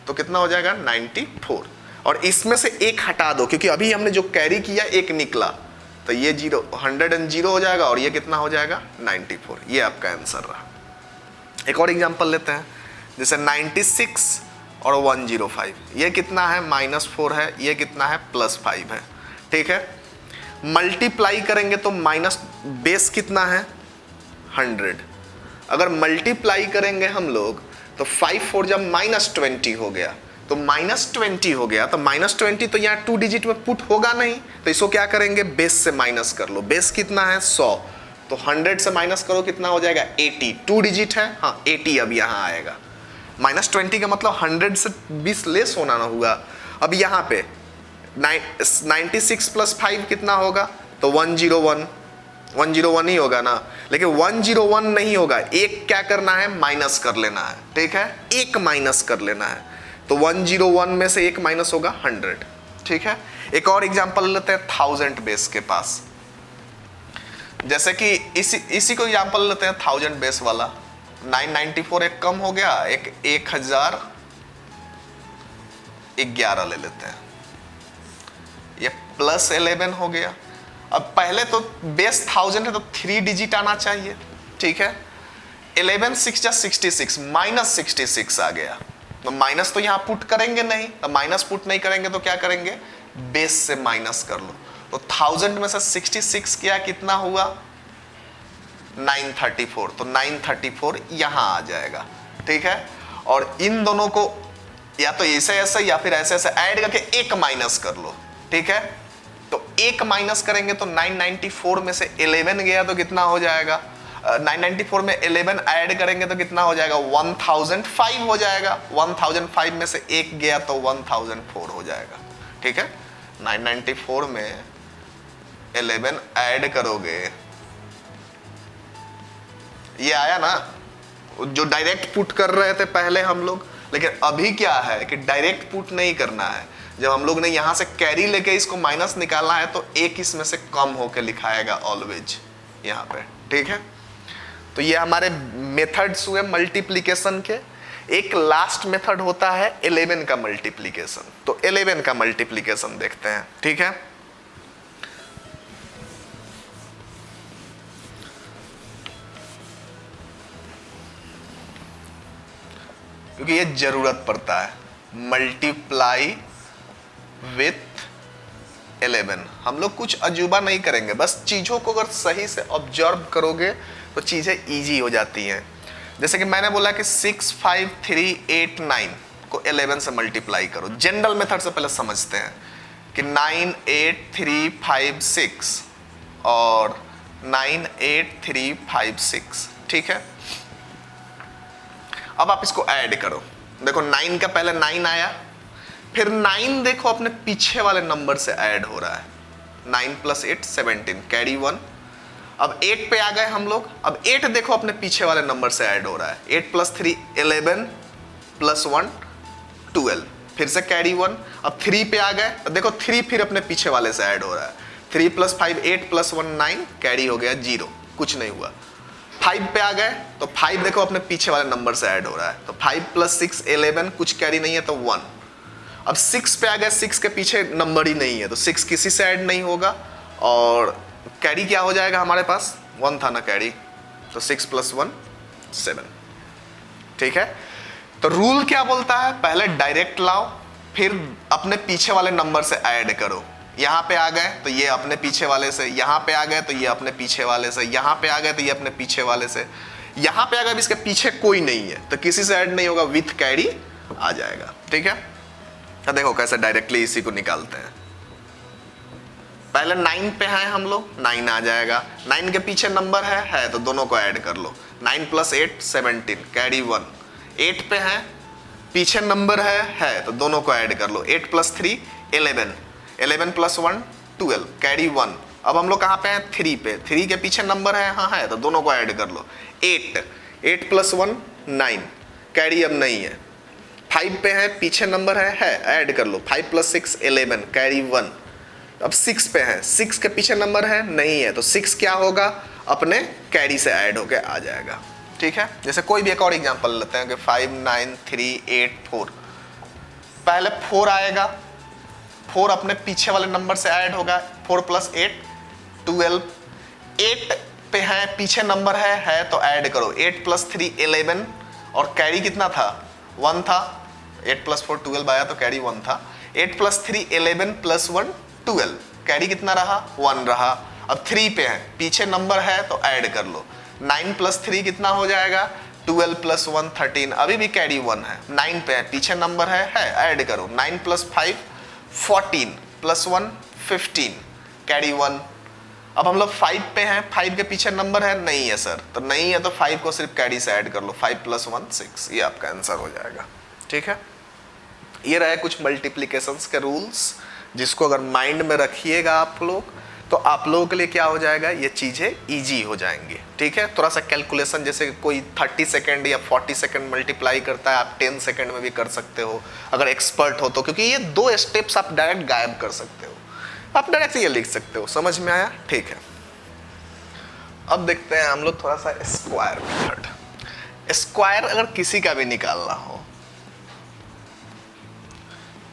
तो कितना हो जाएगा, 94। और इसमें से एक हटा दो क्योंकि अभी हमने जो कैरी किया एक निकला, तो ये 100 हो जाएगा और ये कितना हो जाएगा, 94। ये आपका आंसर रहा। एक और एग्जांपल लेते हैं, जैसे 96 और 105, ये कितना है, -4 है, ये कितना है, +5 है, ठीक है। मल्टीप्लाई करेंगे तो माइनस बेस कितना है, 100। अगर मल्टीप्लाई करेंगे हम लोग तो 5 4 जब -20 हो गया, तो -20 हो गया, तो -20 तो यहाँ 2 डिजिट में पुट होगा नहीं, तो इसको क्या करेंगे, बेस से माइनस कर लो। बेस कितना है, 100, तो 100 से माइनस करो कितना हो जाएगा, 80। 2 डिजिट है, हाँ 80 अब यहाँ आएगा। -20 का मतलब 100 से 20 लेस होना ना हुआ। अब यहाँ पे 96 + 5 कितना होगा, तो 101 ही होगा ना। लेकिन 101 नहीं होगा, एक क्या करना है, माइनस कर लेना है, ठीक है, एक माइनस कर लेना है। तो 101 में से एक माइनस होगा 100, ठीक है। एक और एग्जांपल लेते हैं 1000 बेस के पास। जैसे कि इसी को एग्जांपल लेते हैं 1000 बेस वाला। 994 एक कम हो गया, एक 1011 ले लेते हैं, ये +11 हो गया। अब पहले तो बेस 1000 है तो 3 डिजिट आना चाहिए, ठीक है। 11 6 जा 66, -66 आ गया, तो माइनस तो यहां पुट करेंगे नहीं, तो माइनस पुट नहीं करेंगे तो क्या करेंगे, बेस से माइनस कर लो। तो 1000 में से 66 किया, कितना हुआ, 934, तो 934 यहां आ जाएगा, ठीक है। और इन दोनों को या तो ऐसे ऐसे या फिर ऐसे ऐसे ऐड करके एक माइनस कर लो, ठीक है। तो एक माइनस करेंगे तो 994 में से 11 गया तो कितना हो जाएगा, 994 में 11 ऐड करेंगे तो कितना हो जाएगा, 1005 हो जाएगा। 1005 में से एक गया तो 1004 हो जाएगा, ठीक है। 994 में 11 ऐड करोगे, ये आया ना, जो डायरेक्ट पुट कर रहे थे पहले हम लोग, लेकिन अभी क्या है कि डायरेक्ट पुट नहीं करना है। जब हम लोग ने यहां से कैरी लेके इसको माइनस निकालना है तो एक इसमें से कम होकर लिखाएगा ऑलवेज यहाँ पे, ठीक है। तो ये हमारे मेथड्स हुए मल्टीप्लीकेशन के। एक लास्ट मेथड होता है 11 का मल्टीप्लीकेशन। तो 11 का मल्टीप्लीकेशन देखते हैं, ठीक है। क्योंकि ये जरूरत पड़ता है, मल्टीप्लाई विथ 11। हम लोग कुछ अजूबा नहीं करेंगे, बस चीजों को अगर सही से ऑब्जर्व करोगे तो चीजें इजी हो जाती हैं। जैसे कि मैंने बोला कि 6, 5, 3, 8, 9 को 11 से मल्टीप्लाई करो। जनरल मेथड से पहले समझते हैं कि 9, 8, 3, 5, 6 और 9, 8, 3, 5, 6, ठीक है। अब आप इसको ऐड करो। देखो 9 का पहले 9 आया, फिर 9 देखो अपने पीछे वाले नंबर से ऐड हो रहा है। 9 + 8 17, कैरी 1। अब 8 पे आ गए हम लोग। अब 8 देखो अपने पीछे वाले नंबर से ऐड हो रहा है। 8 + 3 11 + 1 12, फिर से कैरी 1। अब 3 पे आ गए तो देखो 3 फिर अपने पीछे वाले से ऐड हो रहा है। 3 + 5 8 + 1 9, कैरी हो गया 0, कुछ नहीं हुआ। 5 पे आ गए तो 5 देखो अपने पीछे वाले नंबर से ऐड हो रहा है। तो 5 + 6 11, कुछ कैरी नहीं है तो 1। अब 6 पे आ गए, 6 के पीछे नंबर ही नहीं है तो 6 किसी से ऐड नहीं होगा और कैरी क्या हो जाएगा हमारे पास, 1 था ना कैरी, तो 6 + 1 7, ठीक है। तो रूल क्या बोलता है, पहले डायरेक्ट लाओ, फिर अपने पीछे वाले नंबर से ऐड करो। यहां पे आ गए तो ये अपने पीछे वाले से, यहां पे आ गए तो ये अपने पीछे वाले से, यहां पे आ गए तो ये अपने पीछे वाले से, यहां पे आ गए इसके पीछे कोई नहीं है तो किसी से ऐड नहीं होगा, विथ कैरी आ जाएगा, ठीक है। तो देखो कैसे डायरेक्टली इसी को निकालते हैं। पहले 9 पे हैं हम लोग, 9 आ जाएगा। 9 के पीछे नंबर है तो दोनों को ऐड कर लो। 9 + 8 17, कैरी 1। 8 पे हैं, पीछे नंबर है तो दोनों को ऐड कर लो। 8 + 3 11, 11 + 1 12, कैरी 1। अब हम लोग कहाँ पे हैं, 3 पे। 3 के पीछे नंबर है तो दोनों को ऐड कर लो। 8 + 1 9, कैरी अब नहीं है। 5 पे है, पीछे नंबर है ऐड कर लो। 5 + 6 11, कैरी 1। अब 6 पे है, 6 के पीछे नंबर है नहीं है तो 6 क्या होगा, अपने कैरी से ऐड होके आ जाएगा, ठीक है। जैसे कोई भी एक और एग्जांपल लेते हैं कि 5 9 3 8 4। पहले 4 आएगा, 4 अपने पीछे वाले नंबर से ऐड होगा। 4 + 8 12। 8 पे है, पीछे नंबर है तो ऐड करो। 8 + 3 11 और कैरी कितना था, 1 था। 8 + 4 12 आया तो कैरी 1 था। 8 + 3 11 + 1 12, कैरी कितना रहा, 1 रहा। अब 3 पे है, पीछे नंबर है तो ऐड कर लो। 9 + 3 कितना हो जाएगा, 12 + 1 13, अभी भी कैरी 1 है। 9 पे है, पीछे नंबर है ऐड करो। 9 + 5 14 + 1 15, कैरी 1। अब हम लोग 5 पे हैं, 5 के पीछे नंबर है नहीं है सर, तो नहीं है तो 5 को सिर्फ कैरी से ऐड कर लो। 5 + 1 6, ये आपका आंसर हो जाएगा, ठीक है। ये रहे कुछ मल्टीप्लिकेशंस के रूल्स, जिसको अगर माइंड में रखिएगा आप लोग तो आप लोगों के लिए क्या हो जाएगा, ये चीज़ें इजी हो जाएंगी, ठीक है। थोड़ा सा कैलकुलेशन, जैसे कोई 30 सेकेंड या 40 सेकेंड मल्टीप्लाई करता है, आप 10 सेकेंड में भी कर सकते हो अगर एक्सपर्ट हो तो, क्योंकि ये 2 स्टेप्स आप डायरेक्ट गायब कर सकते हो। आप डायरेक्ट ये लिख सकते हो, समझ में आया, ठीक है। अब देखते हैं हम लोग थोड़ा सा स्क्वायर मेथड। स्क्वायर अगर किसी का भी निकालना हो,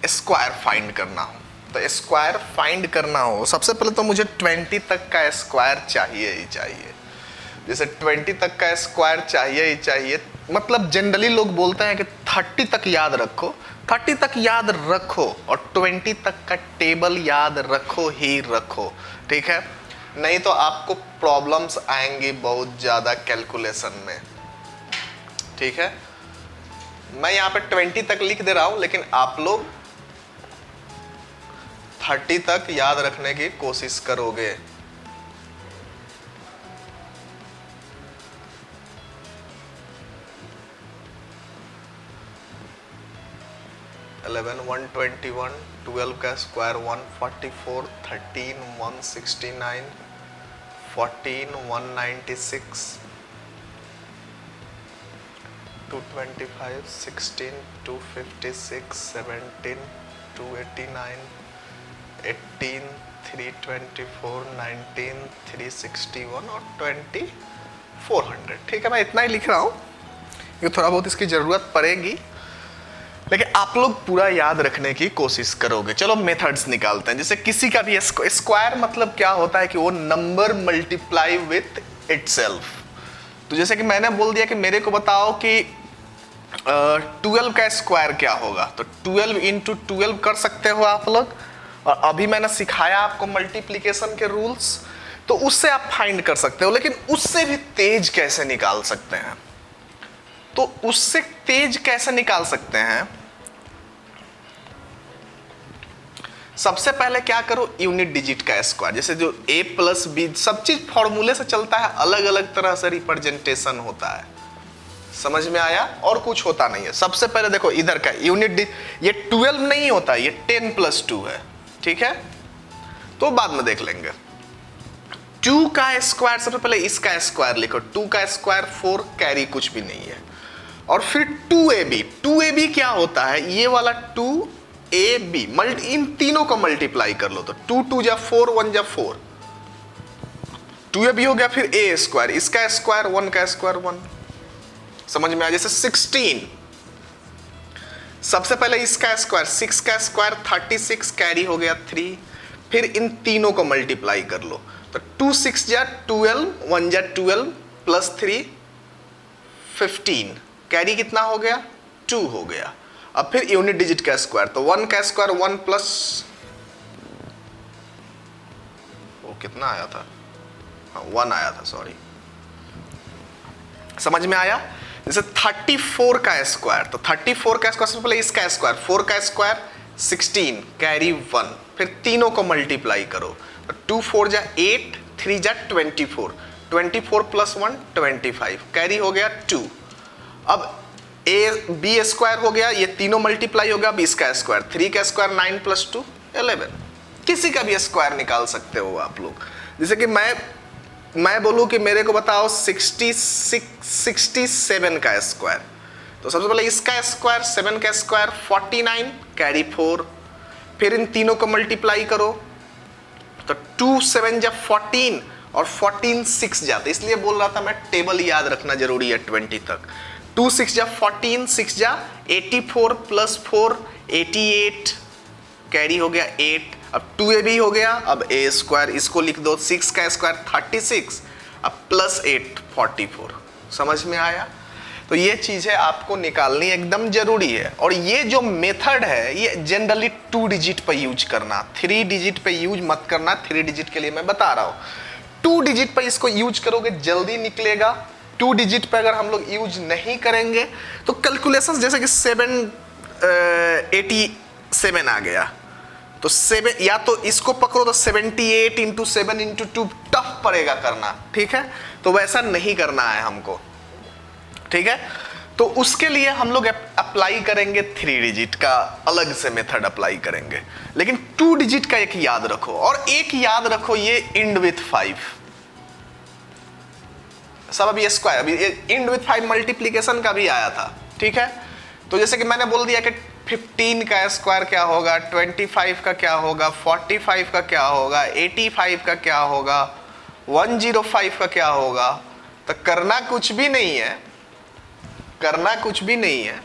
स्क्वायर फाइंड करना हो, तो स्क्वायर फाइंड करना हो सबसे पहले तो मुझे 20 तक का स्क्वायर चाहिए ही चाहिए। जैसे 20 तक का स्क्वायर चाहिए ही चाहिए, मतलब जनरली लोग बोलते हैं कि 30 तक याद रखो, 30 तक याद रखो और 20 तक का टेबल याद रखो ही रखो, ठीक है। नहीं तो आपको प्रॉब्लम्स आएंगी बहुत ज़्यादा कैलकुलेशन में, ठीक है। मैं यहाँ पे 20 तक लिख दे रहा हूँ, लेकिन आप लोग 30 तक याद रखने की कोशिश करोगे। इलेवन 121, 12 का स्क्वायर 144, 13 169, 14 196, 225, 16, 256, 17, 289, 18, 324, 19, 361 और 2400। ठीक है, मैं इतना ही लिख रहा हूँ, ये थोड़ा बहुत इसकी ज़रूरत पड़ेगी, लेकिन आप लोग पूरा याद रखने की कोशिश करोगे। चलो मेथड्स निकालते हैं। जैसे किसी का भी स्क्वायर मतलब क्या होता है कि वो नंबर मल्टीप्लाई विथ इटसेल्फ। तो जैसे कि मैंने बोल दिया कि मेरे को बताओ कि 12 का स्क्वायर क्या होगा, तो 12 इंटू 12 कर सकते हो आप लोग। और अभी मैंने सिखाया आपको मल्टीप्लीकेशन के रूल्स, तो उससे आप फाइंड कर सकते हो। लेकिन उससे भी तेज कैसे निकाल सकते हैं, तो उससे तेज कैसे निकाल सकते हैं, सबसे पहले क्या करो, यूनिट डिजिट का स्क्वायर। जैसे जो a प्लस बी, सब चीज फॉर्मूले से चलता है, अलग अलग तरह से रिप्रेजेंटेशन होता है। समझ में आया? और कुछ होता नहीं है। सबसे पहले देखो इधर का यूनिट, ये 12 नहीं होता, ये 10 प्लस 2 है। ठीक है, तो बाद में देख लेंगे। 2 का स्क्वायर, सबसे पहले इसका स्क्वायर लिखो। 2 का स्क्वायर 4, कैरी कुछ भी नहीं है। और फिर 2ab, 2ab क्या होता है, ये वाला 2ab, इन तीनों को मल्टीप्लाई कर लो, तो 2 2 जा 4, 1 जा 4, 2ab हो गया। फिर a स्क्वायर, इसका स्क्वायर 1 का स्क्वायर 1। समझ में आ? जैसे 16, सबसे पहले इसका स्क्वायर 6 का स्क्वायर 36, कैरी हो गया 3। फिर इन तीनों को मल्टीप्लाई कर लो, तो 2 6 जा 12, 1 जा 12 प्लस 3 15, कैरी कितना हो गया, 2 हो गया। अब फिर यूनिट डिजिट का स्क्वायर, तो 1 का स्क्वायर 1 प्लस, वो कितना आया था, हाँ 1 आया था, सॉरी। समझ में आया? जैसे 34 का स्क्वायर, तो 34 का स्क्वायर, सबसे पहले इसका स्क्वायर 4 का स्क्वायर 16, कैरी 1। फिर तीनों को मल्टीप्लाई करो, तो 2 4 जा 8, 3 जा 24, 24 प्लस 1 25, कैरी हो गया 2। अब ए बी स्क्वायर हो गया, ये तीनों मल्टीप्लाई हो गया। अब इसका स्क्वायर 3 का स्क्वायर 9 प्लस 2 11। किसी का भी स्क्वायर निकाल सकते हो आप लोग। जैसे कि मैं बोलूं कि मेरे को बताओ 67 का स्क्वायर, तो सबसे पहले इसका स्क्वायर 7 का स्क्वायर 49, कैरी 4। फिर इन तीनों को मल्टीप्लाई करो, तो 2 7 जा 14 और 14 6 जाते, इसलिए बोल रहा था मैं टेबल याद रखना जरूरी है 20 तक। 2 6 जा 14, 6 जा 84 प्लस 4 88, कैरी हो गया 8। अब 2ab हो गया। अब a स्क्वायर, इसको लिख दो, 6 का स्क्वायर 36, अब प्लस 8 44। समझ में आया? तो ये चीजें आपको निकालनी एकदम जरूरी है। और ये जो मेथड है, ये जनरली 2 डिजिट पे यूज करना, 3 डिजिट पे यूज मत करना। 3 डिजिट के लिए मैं बता रहा हूं, 2 डिजिट पे इसको यूज करोगे जल्दी निकलेगा। 2 डिजिट पे अगर हम लोग यूज नहीं करेंगे तो कैलकुलेशन, जैसे कि 787 आ गया, तो 7, या तो इसको पकड़ो तो 78 इंटू 7 इंटू 2 टफ पड़ेगा करना। ठीक है, तो वैसा नहीं करना है हमको। ठीक है, तो उसके लिए हम लोग अप्लाई करेंगे 3 डिजिट का, अलग से मेथड अप्लाई करेंगे। लेकिन 2 डिजिट का एक याद रखो, और एक याद रखो, ये इंड विथ 5। सब अभी स्क्वायर, अभी इंड विथ 5 मल्टीप्लीकेशन का भी आया था। ठीक है, तो जैसे कि मैंने बोल दिया कि 15 का स्क्वायर क्या होगा, 25 का क्या होगा, 45 का क्या होगा, 85 का क्या होगा, 105 का क्या होगा। तो करना कुछ भी नहीं है, करना कुछ भी नहीं है।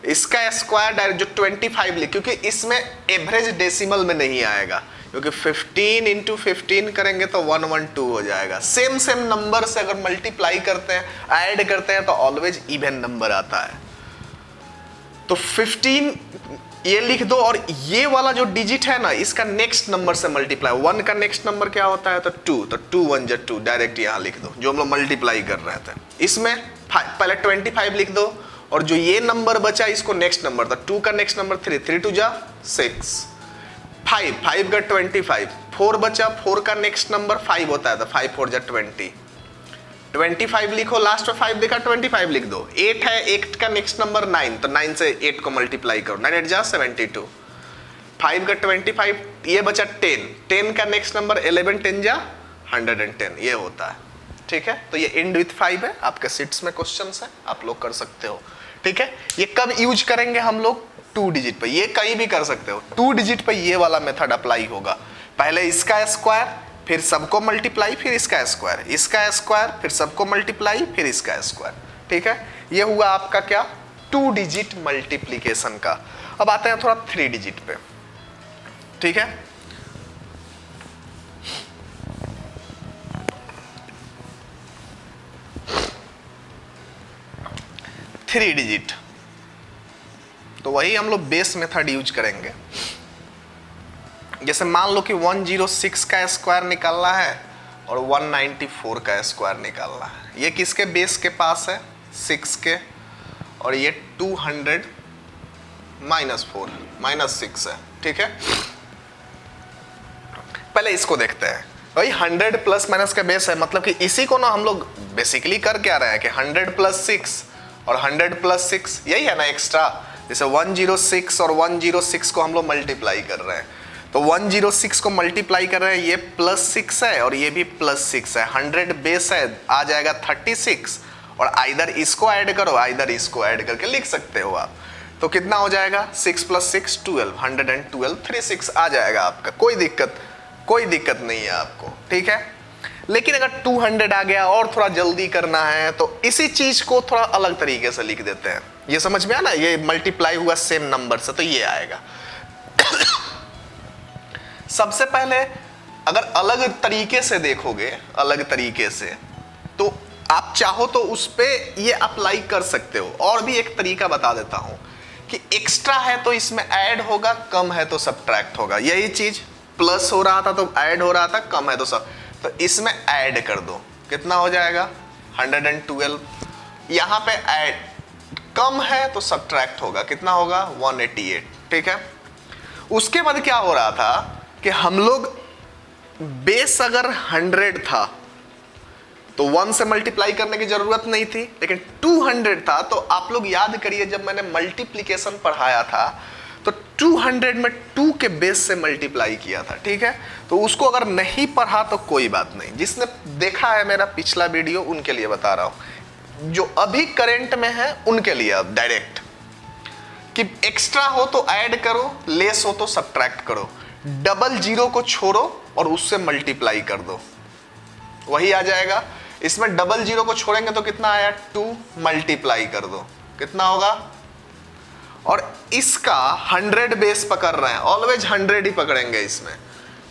इसका स्क्वायर डायरेक्ट जो 25 लिख, क्योंकि इसमें एवरेज डेसिमल में नहीं आएगा, क्योंकि 15 इंटू 15 करेंगे तो 112 हो जाएगा। सेम नंबर से अगर मल्टीप्लाई करते हैं, ऐड करते हैं, तो ऑलवेज इवन नंबर आता है। तो 15 ये लिख दो, और ये वाला जो डिजिट है ना, इसका नेक्स्ट नंबर से मल्टीप्लाई। 1 का नेक्स्ट नंबर क्या होता है, तो 2, तो 2 1 जा 2, डायरेक्ट यहाँ लिख दो, जो हम लोग मल्टीप्लाई कर रहे थे। इसमें पहले 25 लिख दो, और जो ये नंबर बचा इसको नेक्स्ट नंबर, तो 2 का नेक्स्ट नंबर 3, 3 2 जा 6, 5 5 का 25, 4 बचा, 4 का नेक्स्ट नंबर 5 होता है, तो 5 4 जा 20, 25 लिखो, लास्ट में 5 देखा, 25 लिख दो। 8 है, 8 का नेक्स्ट नंबर 9, तो 9 से 8 को मल्टीप्लाई करो, 9 8 जा 72, 5 का 25, ये बचा 10, 10 का नेक्स्ट नंबर 11, 10 जा 110, ये होता है। ठीक है, तो ये इंड विथ 5 है, आपके सीट्स में क्वेश्चंस है, आप लोग कर सकते हो। ठीक है, ये कब यूज करेंगे हम लोग? 2 डिजिट पे। ये कहीं भी कर सकते हो, 2 डिजिट पे ये वाला मेथड अप्लाई होगा। पहले इसका स्क्वायर, फिर सबको मल्टीप्लाई, फिर इसका स्क्वायर, इसका स्क्वायर, फिर सबको मल्टीप्लाई, फिर इसका स्क्वायर। ठीक है, ये हुआ आपका क्या? 2 डिजिट मल्टीप्लीकेशन का। अब आते हैं थोड़ा 3 डिजिट पे। ठीक है, थ्री डिजिट, तो वही हम लोग बेस मेथड यूज करेंगे। जैसे मान लो कि 106 का स्क्वायर निकालना है और 194 का स्क्वायर निकालना है। ये किसके बेस के पास है? 6 के, और ये 200 -4 -6 है। ठीक है, पहले इसको देखते हैं। भाई 100 प्लस माइनस का बेस है, मतलब कि इसी को ना हम लोग बेसिकली कर क्या रहे हैं कि 100 + 6 और 100 + 6, यही है ना एक्स्ट्रा। जैसे 106 और 106 को हम लोग मल्टीप्लाई कर रहे हैं, तो 106 को मल्टीप्लाई कर रहे हैं, ये +6 है और ये भी +6 है। 100 बेस है, आ जाएगा 36, और आइदर इसको ऐड करो, आइदर इसको ऐड करके लिख सकते हो आप। तो कितना हो जाएगा? 6 + 6 12, 112, 36 आ जाएगा आपका। कोई दिक्कत नहीं है आपको। ठीक है, लेकिन अगर 200 आ गया और थोड़ा जल्दी करना है तो इसी चीज को थोड़ा अलग तरीके से लिख देते हैं। ये समझ में आया ना, ये मल्टीप्लाई हुआ सेम नंबर से, तो ये आएगा। सबसे पहले अगर अलग तरीके से देखोगे, अलग तरीके से, तो आप चाहो तो उस पे ये अप्लाई कर सकते हो। और भी एक तरीका बता देता हूं कि एक्स्ट्रा है तो इसमें ऐड होगा, कम है तो सब्ट्रैक्ट होगा। यही चीज प्लस हो रहा था तो ऐड हो रहा था, कम है तो सब, तो इसमें ऐड कर दो। कितना हो जाएगा? 112। यहां पे ऐड, कम है तो सब्ट्रैक्ट होगा, कितना होगा? 188। ठीक है, उसके बाद क्या हो रहा था कि हम लोग बेस अगर 100 था तो 1 से मल्टीप्लाई करने की जरूरत नहीं थी, लेकिन 200 था तो आप लोग याद करिए, जब मैंने मल्टीप्लिकेशन पढ़ाया था तो 200 में 2 के बेस से मल्टीप्लाई किया था। ठीक है, तो उसको अगर नहीं पढ़ा तो कोई बात नहीं, जिसने देखा है मेरा पिछला वीडियो उनके लिए बता रहा हूं। जो अभी करंट में है उनके लिए अब डायरेक्ट कि एक्स्ट्रा हो तो ऐड करो, लेस हो तो सब्ट्रैक्ट करो, डबल जीरो को छोड़ो और उससे मल्टीप्लाई कर दो, वही आ जाएगा। इसमें डबल जीरो को छोड़ेंगे तो कितना आया? 2, मल्टीप्लाई कर दो, कितना होगा? और इसका 100 बेस पकड़ रहे हैं, ऑलवेज 100 ही पकड़ेंगे इसमें।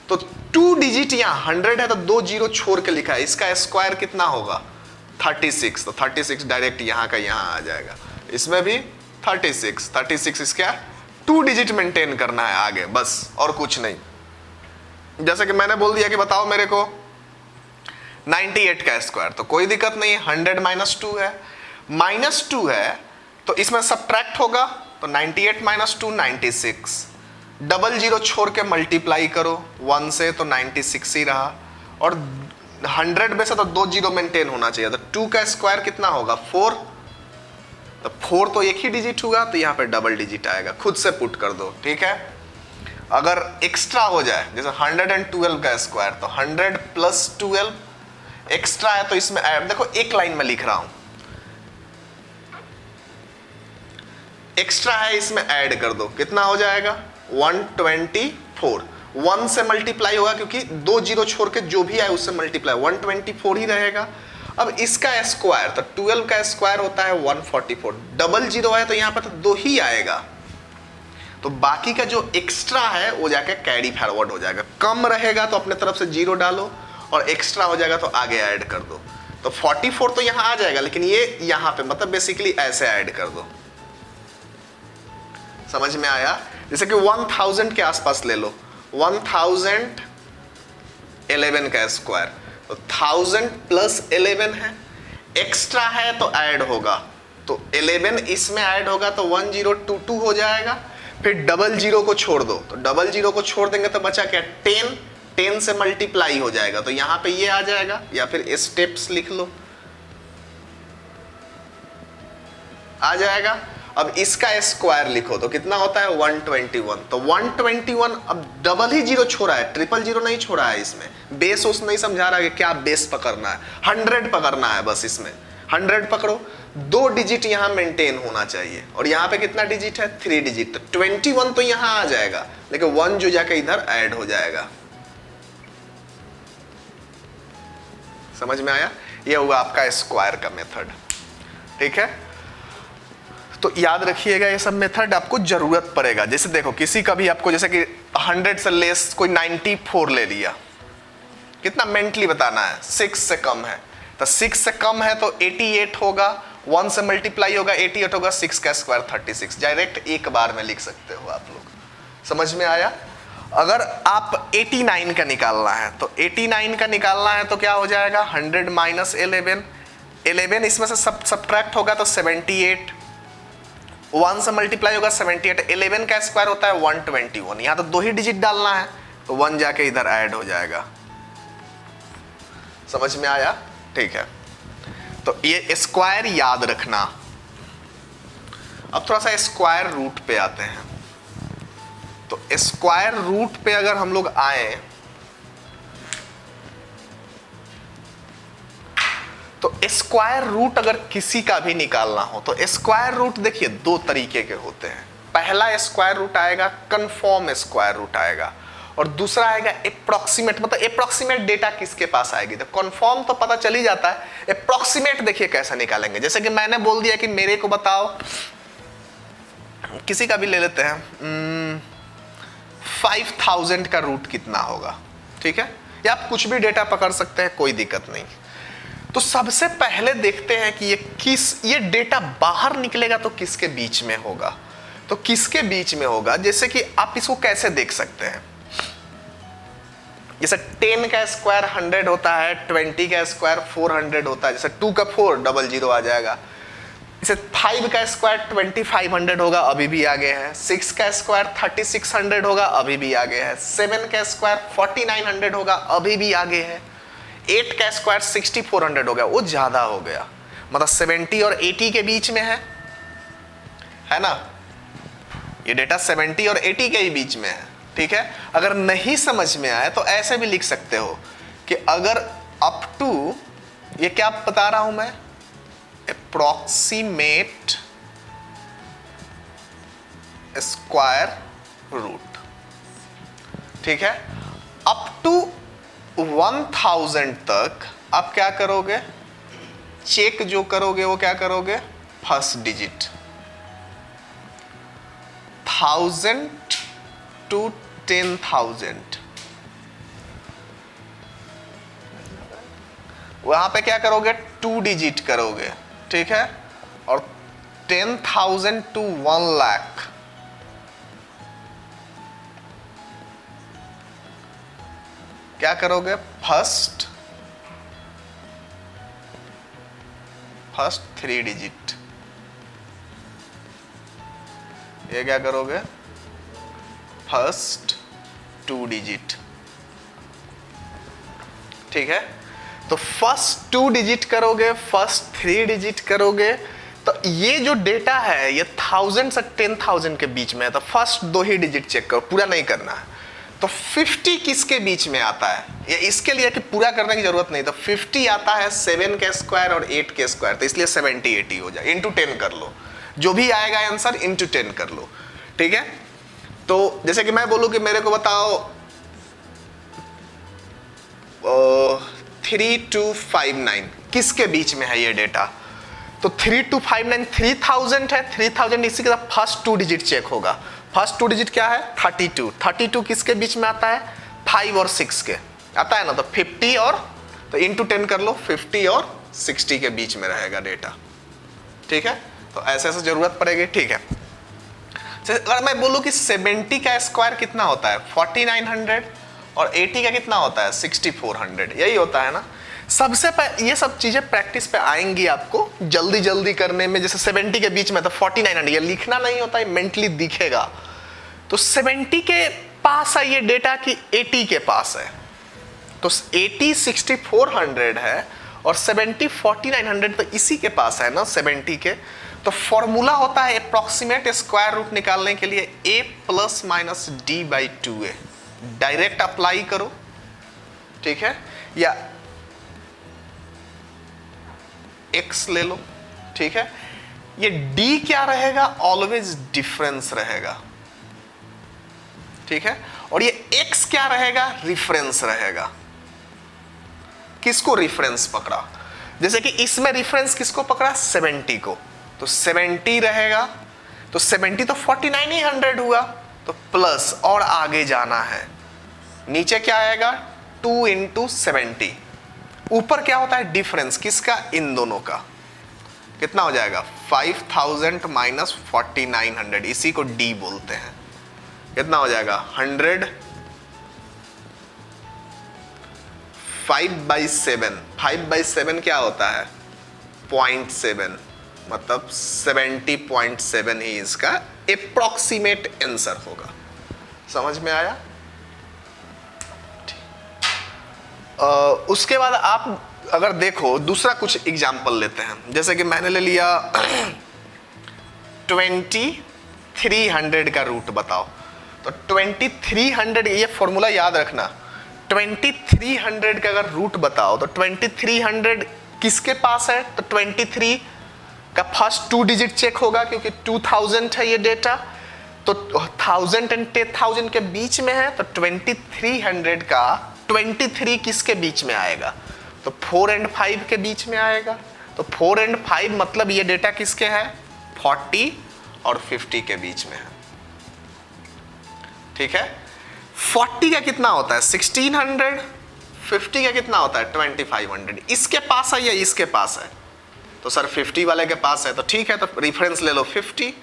तो 2 डिजिट यहाँ 100 है तो 2 जीरो छोड़ के लिखा है, इसका स्क्वायर कितना होगा? 36, तो 36 डायरेक्ट यहाँ का यहाँ आ जाएगा। इसमें भी 36 इसका 2 डिजिट मेंटेन करना है आगे, बस और कुछ नहीं। जैसे कि मैंने बोल दिया कि बताओ मेरे को 98 का स्क्वायर, तो कोई दिक्कत नहीं, 100 - 2 है, -2 है तो इसमें सब्ट्रैक्ट होगा, तो 98 - 2 96, डबल जीरो छोड़ के मल्टीप्लाई करो 1 से तो 96 ही रहा, और 100 में से तो 2 जीरो मेंटेन होना चाहिए, तो 2 का स्क्वायर कितना होगा? 4, तो 4 तो एक ही डिजिट हुआ, तो यहाँ पे डबल डिजिट आएगा, खुद से पुट कर दो। ठीक है, अगर एक्स्ट्रा हो जाए जैसे 112 का स्क्वायर, तो 100 + 12 एक्स्ट्रा है तो इसमें ऐड, देखो एक लाइन में लिख रहा हूं, एक्स्ट्रा है इसमें ऐड कर दो, कितना हो जाएगा? 124। 1 से मल्टीप्लाई होगा क्योंकि 2 जीरो छोड़ के जो भी आए उससे मल्टीप्लाई, 124 ही रहेगा। अब इसका स्क्वायर, तो 12 का स्क्वायर होता है 144, डबल जीरो है तो यहाँ पर तो 2 ही आएगा, तो बाकी का जो एक्स्ट्रा है वो जाके कैरी फॉरवर्ड हो जाएगा। कम रहेगा तो अपने तरफ से जीरो डालो, और एक्स्ट्रा हो जाएगा तो आगे ऐड कर दो, तो 44 तो यहाँ आ जाएगा, लेकिन ये यहाँ पे मतलब बेसिकली ऐसे ऐड कर दो। समझ में आया? जैसे कि 1000 के आसपास ले लो, 1011 का स्क्वायर, तो 1000 + 11 है, एक्स्ट्रा है तो ऐड होगा, तो 11 इसमें ऐड होगा तो 1022 हो जाएगा। फिर डबल जीरो को छोड़ दो, तो डबल जीरो को छोड़ देंगे तो बचा क्या? 10 से मल्टीप्लाई हो जाएगा, तो यहां पे ये आ जाएगा, या फिर स्टेप्स लिख लो, आ जाएगा। अब इसका स्क्वायर लिखो तो कितना होता है? 121, तो 121, अब डबल ही जीरो छोड़ा है, ट्रिपल जीरो नहीं छोड़ा है, इसमें बेस उस नहीं समझा रहा है कि क्या बेस पकड़ना है, 100 पकड़ना है बस, इसमें 100 पकड़ो, 2 डिजिट यहां मेंटेन होना चाहिए, और यहां पे कितना डिजिट है, 3 डिजिट, तो 21 तो यहां आ जाएगा, लेकिन 1 जो जाके इधर ऐड हो जाएगा। समझ में आया? ये हुआ आपका स्क्वायर का मेथड। ठीक है, तो याद रखिएगा ये सब मेथड आपको जरूरत पड़ेगा। जैसे देखो किसी का भी आपको, जैसे कि 100 से लेस कोई 94 ले लिया, कितना मेंटली बताना है, 6 से कम है, तो 6 से कम है तो 88 होगा, 1 से मल्टीप्लाई होगा 88 होगा, 6 का स्क्वायर 36, डायरेक्ट एक बार में लिख सकते हो आप लोग। समझ में आया? अगर आप 89 का निकालना है तो 89 का निकालना है तो क्या हो जाएगा, 100 माइनस 11 इसमें से सब्ट्रैक्ट होगा तो 78, 1 से मल्टीप्लाई होगा 78, 11 का स्क्वायर होता है 121, यहां तो 2 ही डिजिट डालना है तो 1 जाके इधर ऐड हो जाएगा। समझ में आया? ठीक है, तो ये स्क्वायर याद रखना। अब थोड़ा सा स्क्वायर रूट पे आते हैं। तो स्क्वायर रूट पे अगर हम लोग आए तो स्क्वायर रूट अगर किसी का भी निकालना हो तो स्क्वायर रूट देखिए 2 तरीके के होते हैं। पहला स्क्वायर रूट आएगा कन्फर्म स्क्वायर रूट आएगा, और दूसरा आएगा अप्रॉक्सीमेट, मतलब अप्रॉक्सीमेट डेटा किसके पास आएगी। तो कन्फर्म तो पता चल ही जाता है, अप्रॉक्सीमेट देखिए कैसे निकालेंगे। जैसे कि मैंने बोल दिया कि मेरे को बताओ, किसी का भी ले लेते हैं, 5000 का रूट कितना होगा, ठीक है, या आप कुछ भी डेटा पकड़ सकते हैं, कोई दिक्कत नहीं। तो सबसे पहले देखते हैं कि ये डेटा बाहर निकलेगा तो किसके बीच में होगा। तो किसके बीच में होगा, जैसे कि आप इसको कैसे देख सकते हैं, जैसे 10 का स्क्वायर 100 होता है, 20 का स्क्वायर 400 होता है, जैसे 2 का 4 00 आ जाएगा। जैसे 5 का स्क्वायर 2500 होगा, अभी भी आगे है। 6 का स्क्वायर 3600 होगा, अभी भी आगे है। 7 का स्क्वायर 4900 होगा, अभी भी आगे है। 8 का स्क्वायर 6400 हो गया, वो ज्यादा हो गया, मतलब 70 और 80 के बीच में है ना। ये डेटा 70 और 80 के ही बीच में है, ठीक है। अगर नहीं समझ में आए तो ऐसे भी लिख सकते हो कि अगर अप टू, ये क्या बता रहा हूं मैं, अप्रॉक्सीमेट स्क्वायर रूट, ठीक है। अप टू 1000 तक आप क्या करोगे, चेक जो करोगे वो क्या करोगे, फर्स्ट डिजिट। 1000 to 10,000 वहां पे क्या करोगे, 2 डिजिट करोगे, ठीक है। और 10,000 to 1 लाख क्या करोगे, फर्स्ट 3 डिजिट। ये क्या करोगे, फर्स्ट 2 डिजिट, ठीक है। तो फर्स्ट 2 डिजिट करोगे, फर्स्ट 3 डिजिट करोगे, तो ये जो डेटा है ये 1000 से 10,000 के बीच में है, तो फर्स्ट 2 ही डिजिट चेक करो, पूरा नहीं करना है। तो 50 किसके बीच में आता है, ये इसके लिए कि पूरा करने की जरूरत नहीं, तो 50 आता है 7 के स्क्वायर और 8 के स्क्वायर, तो इसलिए 70 80 हो जाए, इंटू 10 कर लो, जो भी आएगा आंसर इंटू 10 कर लो, ठीक है। तो जैसे कि मैं बोलूं कि मेरे को बताओ 3259 किसके बीच में है ये डेटा, तो 3259 3000 है, 3000 इसी के साथ फर्स्ट 2 डिजिट चेक होगा। फर्स्ट 2 डिजिट क्या है, 32 किसके बीच में आता है, 5 और 6 के आता है ना, तो 50 और तो इंटू 10 कर लो, 50 और 60 के बीच में रहेगा डेटा, ठीक है। तो ऐसे ऐसे जरूरत पड़ेगी, ठीक है। अगर मैं बोलूं कि 70 का स्क्वायर कितना होता है, 4900, और 80 का कितना होता है, 6400, यही होता है ना। सबसे ये सब चीजें प्रैक्टिस पे आएंगी आपको जल्दी जल्दी करने में। जैसे 70 के बीच में तो 4900, ये लिखना नहीं होता है, मेंटली दिखेगा। तो 70 के पास है ये डेटा कि 80 के पास है, तो 80 6400 है और 70 4900 तो इसी के पास है ना 70 के। तो फॉर्मूला होता है अप्रॉक्सीमेट स्क्वायर रूट निकालने के लिए a plus minus d by 2a, direct apply करो, ठीक है। या x ले लो, ठीक है। ये d क्या रहेगा, ऑलवेज डिफरेंस रहेगा, ठीक है। और ये x क्या रहेगा, रिफरेंस रहेगा। किसको रिफरेंस पकड़ा, जैसे कि इसमें रिफरेंस किसको पकड़ा, 70 को, तो 70 रहेगा, तो 70 तो 49 ही 100 हुआ, तो प्लस और आगे जाना है, नीचे क्या आएगा 2 इंटू 70, ऊपर क्या होता है डिफरेंस किसका, इन दोनों का, कितना हो जाएगा 5000 माइनस 4900, इसी को d बोलते हैं, कितना हो जाएगा 100, 5/7, 5/7 क्या होता है 0.7, मतलब 70.7 ही इसका अप्रॉक्सीमेट आंसर होगा। समझ में आया। उसके बाद आप अगर देखो दूसरा कुछ एग्जाम्पल लेते हैं, जैसे कि मैंने ले लिया 2300 का रूट बताओ, तो 2300, ये फॉर्मूला याद रखना, 2300 का अगर रूट बताओ तो 2300 किसके पास है, तो 23 का फर्स्ट 2 डिजिट चेक होगा क्योंकि 2000 है ये डेटा, तो 1000 एंड 10000 के बीच में है, तो 2300 का 23 किसके बीच में आएगा, तो 4 एंड 5 के बीच में आएगा, तो 4 एंड 5 मतलब ये डेटा किसके है 40 और 50 के बीच में है, ठीक है। 40 का कितना होता है 1600, 50 का कितना होता है 2500, इसके पास है या इसके पास है, तो सर 50 वाले के पास है, तो ठीक है, तो रेफरेंस ले लो 50,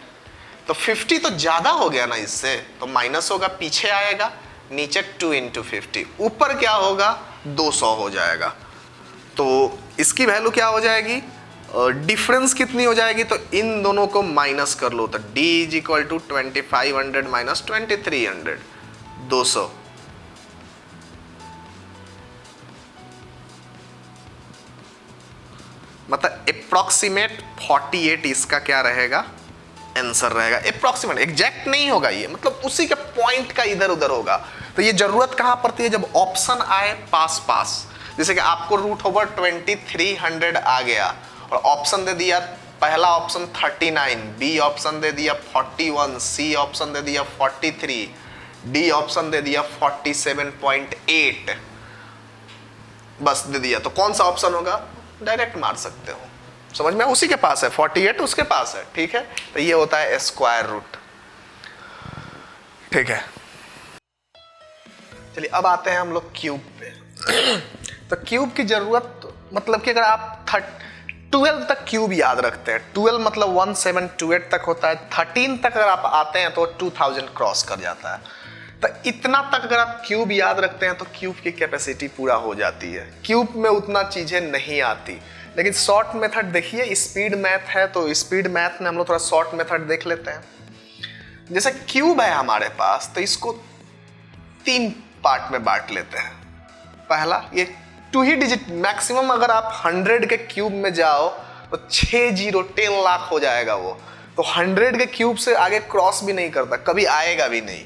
तो 50 तो ज्यादा हो गया ना इससे, तो माइनस होगा, पीछे आएगा, नीचे 2 इंटू 50, ऊपर क्या होगा 200 हो जाएगा, तो इसकी वैल्यू क्या हो जाएगी, डिफरेंस कितनी हो जाएगी, तो इन दोनों को माइनस कर लो, तो d is equal to 2500 minus 2300, 200, मतलब अप्रॉक्सीमेट 48 इसका क्या रहेगा आंसर रहेगा, अप्रॉक्सीमेट, एग्जैक्ट नहीं होगा ये, मतलब उसी के पॉइंट का इधर उधर होगा। तो ये जरूरत कहां पड़ती है, जब ऑप्शन आए पास पास, जैसे कि आपको रूट ओवर 2300 आ गया और ऑप्शन दे दिया, पहला ऑप्शन 39, बी ऑप्शन दे दिया 41, सी ऑप्शन दे दिया 43, डी ऑप्शन दे दिया 47.8, बस दे दिया, तो कौन सा ऑप्शन होगा, डायरेक्ट मार सकते हो, समझ में, उसी के पास है 48 उसके पास है, ठीक है। तो ये होता है स्क्वायर रूट, ठीक है। चलिए अब आते हैं हम लोग क्यूब पे। तो क्यूब की जरूरत, मतलब कि अगर आप 12 तक क्यूब याद रखते हैं, 12 मतलब 1728 तक होता है, 13 तक अगर आप आते हैं तो 2000 क्रॉस कर जाता है, तो इतना तक अगर आप क्यूब याद रखते हैं तो क्यूब की कैपेसिटी पूरा हो जाती है। क्यूब में उतना चीजें नहीं आती, लेकिन शॉर्ट मेथड देखिए, स्पीड मैथ है, तो स्पीड मैथ में हम लोग थोड़ा शॉर्ट मेथड देख लेते हैं। जैसे क्यूब है हमारे पास, तो इसको 3 पार्ट में बांट लेते हैं। पहला, ये 2 ही डिजिट, मैक्सिमम अगर आप 100 के क्यूब में जाओ तो 10 लाख हो जाएगा वो, तो 100 के क्यूब से आगे क्रॉस भी नहीं करता, कभी आएगा भी नहीं।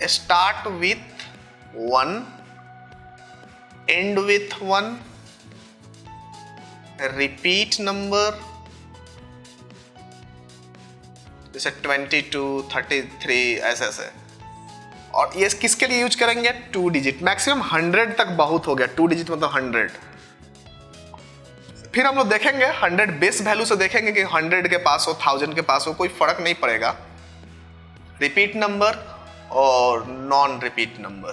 Start with 1, and with 1, repeat number, जैसे 22, 33, ऐसे ऐसे। और ये किसके लिए यूज करेंगे, 2 डिजिट, मैक्सिमम 100 तक बहुत हो गया, 2 डिजिट मतलब 100। फिर हम लोग देखेंगे 100 बेस वैल्यू से देखेंगे कि 100 के पास हो, 1000 के पास हो, कोई फर्क नहीं पड़ेगा। रिपीट नंबर और नॉन रिपीट नंबर,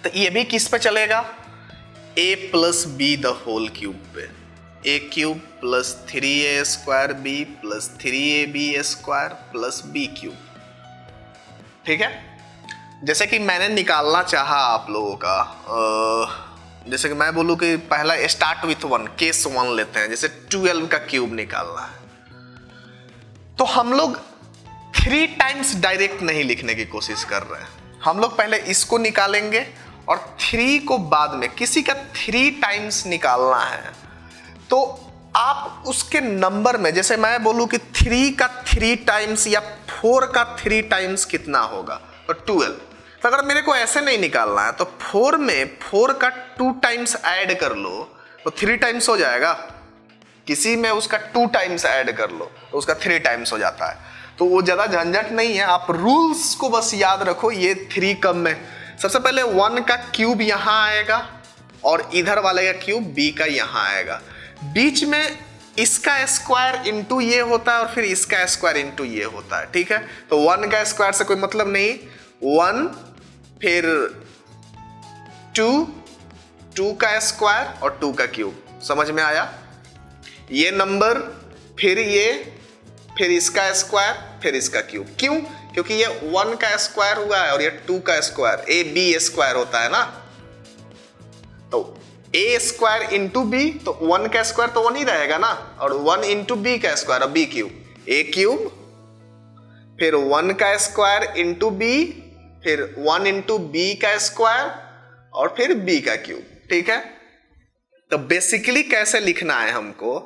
तो ये भी किस पे चलेगा, a plus B the whole cube पे, a cube plus 3a square b plus 3ab square plus b cube, ठीक है। जैसे कि मैंने निकालना चाहा आप लोगों का, जैसे कि मैं बोलूं कि पहला स्टार्ट विथ 1, केस 1 लेते हैं, जैसे 12 का क्यूब निकालना है, तो हम लोग 3 टाइम्स डायरेक्ट नहीं लिखने की कोशिश कर रहे हैं, हम लोग पहले इसको निकालेंगे और 3 को बाद में, किसी का 3 टाइम्स निकालना है, तो आप उसके नंबर में, जैसे मैं बोलूं कि 3 का 3 टाइम्स या 4 का 3 टाइम्स कितना होगा, तो 12, तो अगर मेरे को ऐसे नहीं निकालना है तो 4 में 4 का 2 टाइम्स ऐड कर लो तो 3 टाइम्स हो जाएगा। किसी में उसका 2 टाइम्स ऐड कर लो तो उसका 3 टाइम्स हो जाता है। तो वो ज़्यादा झंझट नहीं है, आप रूल्स को बस याद रखो। ये 3 कम में सबसे पहले 1 का क्यूब यहाँ आएगा और इधर वाले का क्यूब b का यहाँ आएगा। बीच में इसका स्क्वायर इंटू ये होता है और फिर इसका स्क्वायर इंटू ये होता है, ठीक है। तो 1 का स्क्वायर से कोई मतलब नहीं, 1 फिर 2 का स्क्वायर और 2 का क्यूब। समझ में आया? ये नंबर फिर ये फिर इसका स्क्वायर फिर इसका क्यूब। क्यों? क्योंकि ये 1 का स्क्वायर हुआ है और ये 2 का स्क्वायर, ए बी स्क्वायर होता है ना। तो ए स्क्वायर इंटू बी, तो 1 का स्क्वायर तो 1 ही रहेगा ना, और 1 इंटू बी का स्क्वायर और बी क्यूब, ए क्यूब फिर 1 का स्क्वायर इंटू बी फिर 1 इंटू बी का स्क्वायर और फिर बी का क्यूब, ठीक है। तो बेसिकली कैसे लिखना है हमको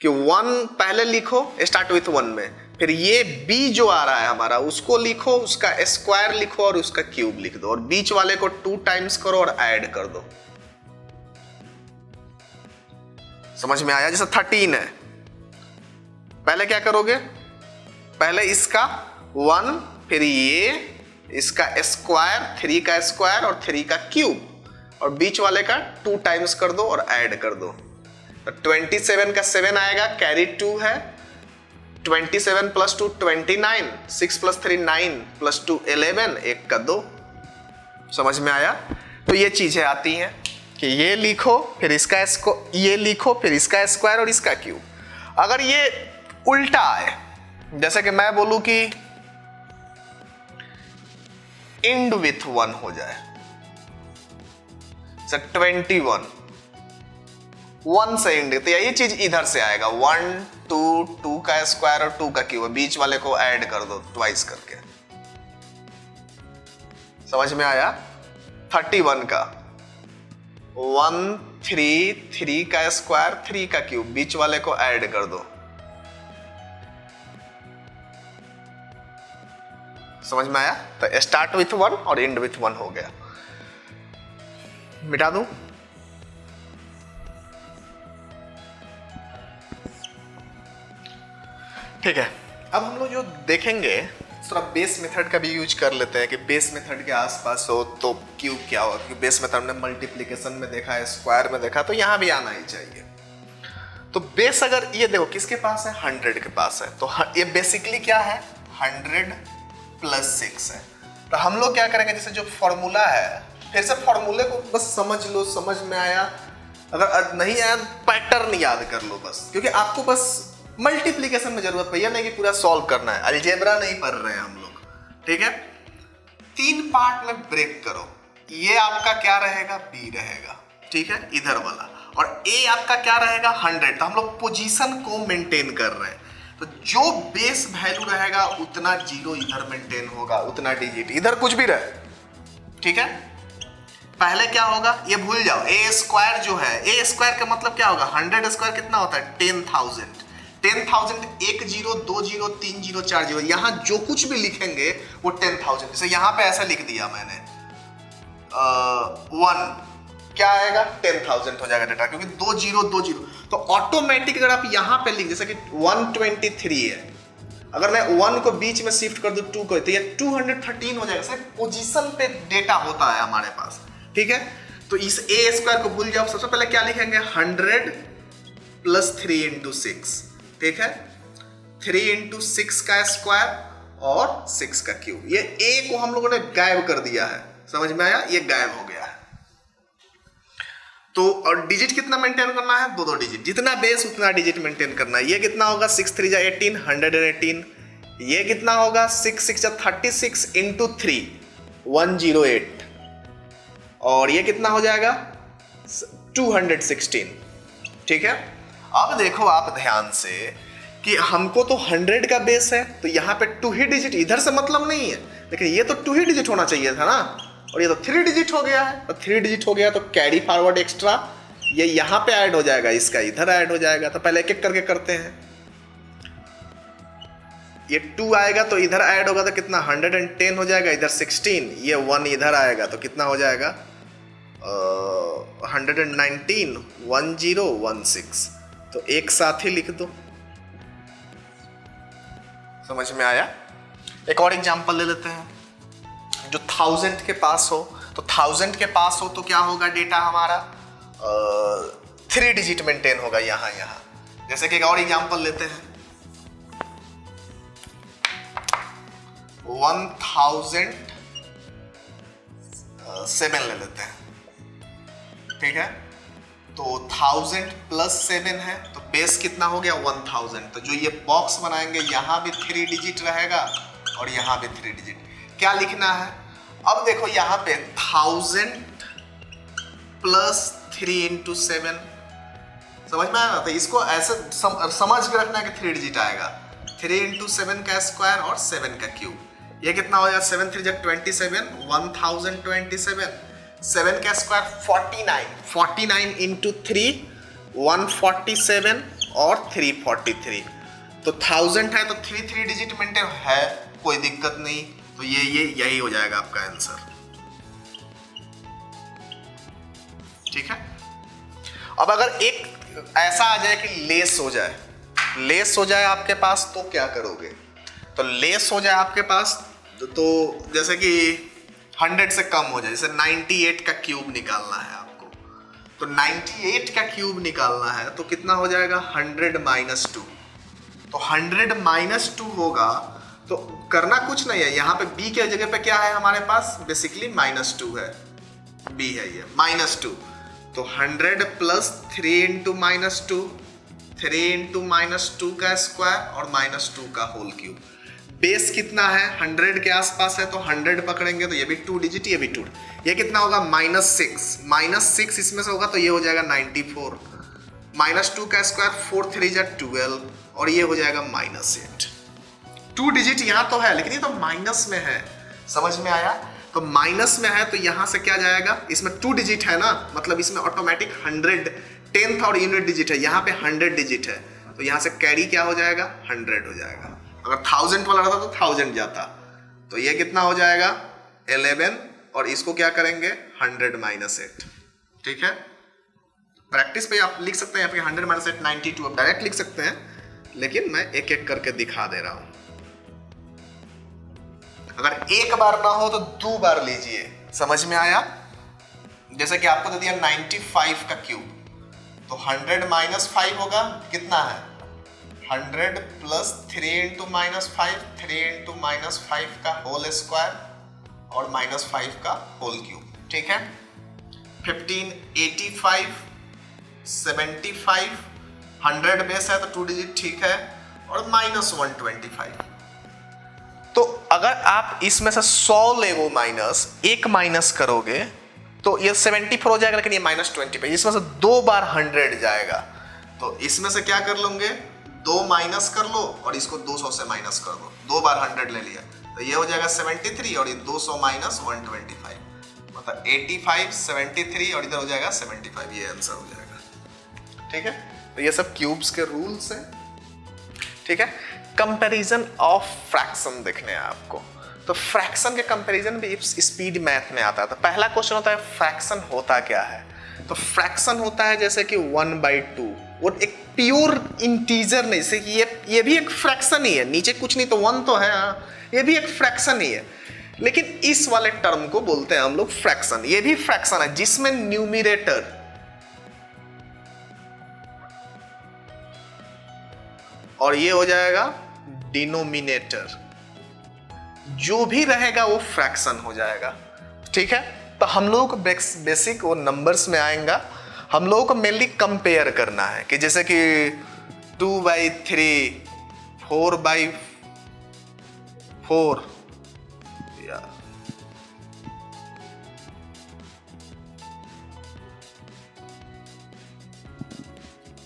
कि 1 पहले लिखो, स्टार्ट विथ 1 में, फिर ये b जो आ रहा है हमारा उसको लिखो, उसका स्क्वायर लिखो और उसका क्यूब लिख दो और बीच वाले को 2 टाइम्स करो और ऐड कर दो। समझ में आया? जैसे 13 है, पहले क्या करोगे, पहले इसका 1 फिर ये इसका स्क्वायर, 3 का स्क्वायर और 3 का क्यूब और बीच वाले का 2 टाइम्स कर दो और ऐड कर दो। तो 27 का 7 आएगा, कैरी 2 है, 27 प्लस 2 29, 6 प्लस 3 9 प्लस 2 11, 1 का 2। समझ में आया? तो ये चीजें आती हैं कि ये लिखो फिर इसका ये लिखो फिर इसका स्क्वायर और इसका क्यूब। अगर ये उल्टा आए, जैसे कि मैं बोलूं कि इंड विथ 1 हो जाए, 21 1 से इंड, तो यही चीज इधर से आएगा, 1 2 का स्क्वायर और 2 का क्यूब, बीच वाले को ऐड कर दो ट्वाइस करके। समझ में आया? 31 का 1 3 का स्क्वायर 3 का क्यूब, बीच वाले को ऐड कर दो। समझ में आया? तो स्टार्ट विथ 1 और एंड विथ 1 हो गया। मिटा दूं? ठीक है। अब हम लोग जो देखेंगे थोड़ा बेस मेथड का भी यूज कर लेते हैं कि बेस मेथड के आसपास हो तो क्यूब क्या होगा, क्योंकि बेस मेथड में मल्टीप्लिकेशन में देखा है, स्क्वायर में देखा, तो यहां भी आना ही चाहिए। तो बेस अगर ये देखो किसके पास है, 100 के पास है, तो ये बेसिकली क्या है, 100 प्लस 6 है। तो हम लोग क्या करेंगे, जैसे जो फॉर्मूला है, फिर से फॉर्मूले को बस समझ लो, समझ में आया, अगर नहीं आया पैटर्न याद कर लो बस, क्योंकि आपको बस मल्टीप्लिकेशन में जरूरत पड़ी है, नहीं कि पूरा सॉल्व करना है, अलजेब्रा नहीं पढ़ रहे हैं हम लोग, ठीक है। 3 पार्ट में ब्रेक करो, ये आपका क्या रहेगा, बी रहेगा, ठीक है, इधर वाला, और ए आपका क्या रहेगा, 100। तो हम लोग पोजीशन को मेंटेन कर रहे हैं, तो जो बेस वैल्यू रहेगा उतना जीरो इधर मेंटेन होगा, उतना डिजिट इधर कुछ भी रहे, ठीक है। पहले क्या होगा ये भूल जाओ, ए स्क्वायर जो है, ए स्क्वायर का मतलब क्या होगा, 100 स्क्वायर कितना होता है, 10,000। 10,000 1 0 2 0 3 0 4 0, यहां जो कुछ भी लिखेंगे वो 10,000। जैसे यहां पे ऐसा लिख दिया मैंने 1, क्या आएगा, 10,000 हो जाएगा डेटा, क्योंकि 2 0 2 0। तो ऑटोमेटिक अगर आप यहां पे लिख, जैसे कि 123 है, अगर मैं 1 को बीच में शिफ्ट कर दूं 2 को, तो ये 213 हो जाएगा। सिर्फ पोजीशन पे डेटा होता है हमारे पास, ठीक है। तो इस ए स्क्वायर को भूल जाओ, सबसे पहले क्या लिखेंगे, 100 प्लस 3 इंटू 6, ठीक है, 3 इंटू 6 का स्क्वायर और 6 का क्यूब। ये ए को हम लोगों ने गायब कर दिया है, समझ में आया, ये गायब हो गया है। तो और डिजिट कितना मेंटेन करना है, 2 डिजिट, जितना बेस उतना डिजिट मेंटेन करना है। ये कितना होगा, 6 3 जा 18, 118। ये कितना होगा, 6 6 जा 36 इंटू 3, 108। और ये कितना हो जाएगा, 216, ठीक है। अब देखो आप ध्यान से कि हमको तो 100 का बेस है, तो यहाँ पे 2 ही डिजिट, इधर से मतलब नहीं है, लेकिन ये तो 2 ही डिजिट होना चाहिए था ना, और ये तो 3 डिजिट हो गया है। तो 3 डिजिट हो गया तो कैरी फॉरवर्ड एक्स्ट्रा ये यहाँ पे ऐड हो जाएगा, इसका इधर ऐड हो जाएगा। तो पहले एक एक करके करते हैं। ये 2 आएगा तो इधर ऐड होगा तो कितना 110 हो जाएगा, इधर 16, ये 1 इधर आएगा तो कितना हो जाएगा 119, 1016। तो एक साथ ही लिख दो। समझ में आया? एक और एग्जांपल ले लेते हैं जो 1000 के पास हो। तो 1000 के पास हो तो क्या होगा डेटा हमारा 3 डिजिट मेंटेन होगा यहाँ। जैसे कि एक और एग्जांपल लेते हैं 1007 ले लेते हैं, ठीक है। तो 1000 प्लस 7 है तो बेस कितना हो गया 1000। तो जो ये बॉक्स बनाएंगे यहाँ भी 3 डिजिट रहेगा और यहाँ भी 3 डिजिट। क्या लिखना है अब देखो यहाँ पे 1000 प्लस 3 इंटू 7, समझ में आया ना? तो इसको ऐसे समझ के रखना है कि 3 डिजिट आएगा। 3 इंटू 7 का स्क्वायर और 7 का क्यूब, ये कितना हो जाएगा 7 3 27, 1027। 7 का स्क्वायर 49 इंटू 3 147 और 343। तो 1000 है तो 3 डिजिट मेंटेन है, कोई दिक्कत नहीं। तो ये यही हो जाएगा आपका आंसर, ठीक है। अब अगर एक ऐसा आ जाए कि लेस हो जाए आपके पास तो क्या करोगे? तो लेस हो जाए आपके पास तो जैसे कि 100 से कम हो जाए, जैसे 98 का क्यूब निकालना है आपको। तो 98 का क्यूब निकालना है तो कितना हो जाएगा 100 माइनस 2। तो 100 माइनस 2 होगा तो करना कुछ नहीं है, यहाँ पे b के जगह पे क्या है हमारे पास, बेसिकली -2 है, b है ये -2। तो 100 प्लस 3 इंटू -2, 3 इंटू -2 का स्क्वायर और -2 का होल क्यूब। बेस कितना है 100 के आसपास है तो 100 पकड़ेंगे तो ये भी 2 डिजिट, ये भी 2। ये कितना होगा -6 इसमें से होगा तो ये हो जाएगा 94। -2 का स्क्वायर 4 3 जा 12 और ये हो जाएगा -8। 2 डिजिट यहाँ तो है लेकिन ये तो माइनस में है, समझ में आया? तो माइनस में है तो यहाँ से क्या जाएगा, इसमें 2 डिजिट है ना, मतलब इसमें ऑटोमेटिक 100 10th और यूनिट डिजिट है, यहाँ पे 100 डिजिट है तो यहाँ से कैरी क्या हो जाएगा 100 हो जाएगा। अगर 1000 वाला रहता तो 1000 जाता। तो ये कितना हो जाएगा 11 और इसको क्या करेंगे 100 माइनस 8, ठीक है। प्रैक्टिस पे आप लिख सकते हैं यहाँ पे 100 माइनस 8 92, आप डायरेक्ट लिख सकते हैं, लेकिन मैं एक एक करके दिखा दे रहा हूं। अगर एक बार ना हो तो 2 बार लीजिए, समझ में आया? जैसे कि आपको दे दिया 95 का क्यूब, तो 100 माइनस 5 होगा कितना है 100 प्लस 3 इंटू -5, 3 इंटू -5 का होल स्क्वायर और -5 का होल क्यूब, ठीक है। 15 85 75, 100 बेस है तो 2 डिजिट, ठीक है, और -125। तो अगर आप इसमें से 100 लेवो एक माइनस करोगे तो ये 74 हो जाएगा, लेकिन ये -20 पे इसमें से 2 बार 100 जाएगा। तो इसमें से क्या कर लोगे 2 माइनस कर लो और इसको 200 से माइनस कर दो, 2 बार 100 ले लिया तो ये हो जाएगा 73 और ये 200 माइनस 125 मतलब 85 73 और इधर हो जाएगा 75, ये आंसर हो जाएगा, ठीक है। तो ये सब क्यूब्स के रूल्स हैं, ठीक है। कंपैरिजन ऑफ फ्रैक्शन देखने हैं आपको, तो फ्रैक्शन के कंपैरिजन भी स्पीड मैथ में आता है। तो पहला क्वेश्चन होता है फ्रैक्शन होता क्या है? तो फ्रैक्शन होता है जैसे कि 1/2, वो एक प्योर इंटीजर नहीं, जैसे कि ये भी एक फ्रैक्शन ही है, नीचे कुछ नहीं तो 1 तो है, ये भी एक फ्रैक्शन ही है, लेकिन इस वाले टर्म को बोलते हैं हम लोग फ्रैक्शन। ये भी फ्रैक्शन है जिसमें न्यूमिरेटर और ये हो जाएगा डिनोमिनेटर, जो भी रहेगा वो फ्रैक्शन हो जाएगा, ठीक है। तो हम लोगों को बेसिक वो नंबर्स में आएगा, हम लोगों को मेनली कंपेयर करना है कि जैसे कि 2/3 4/4 या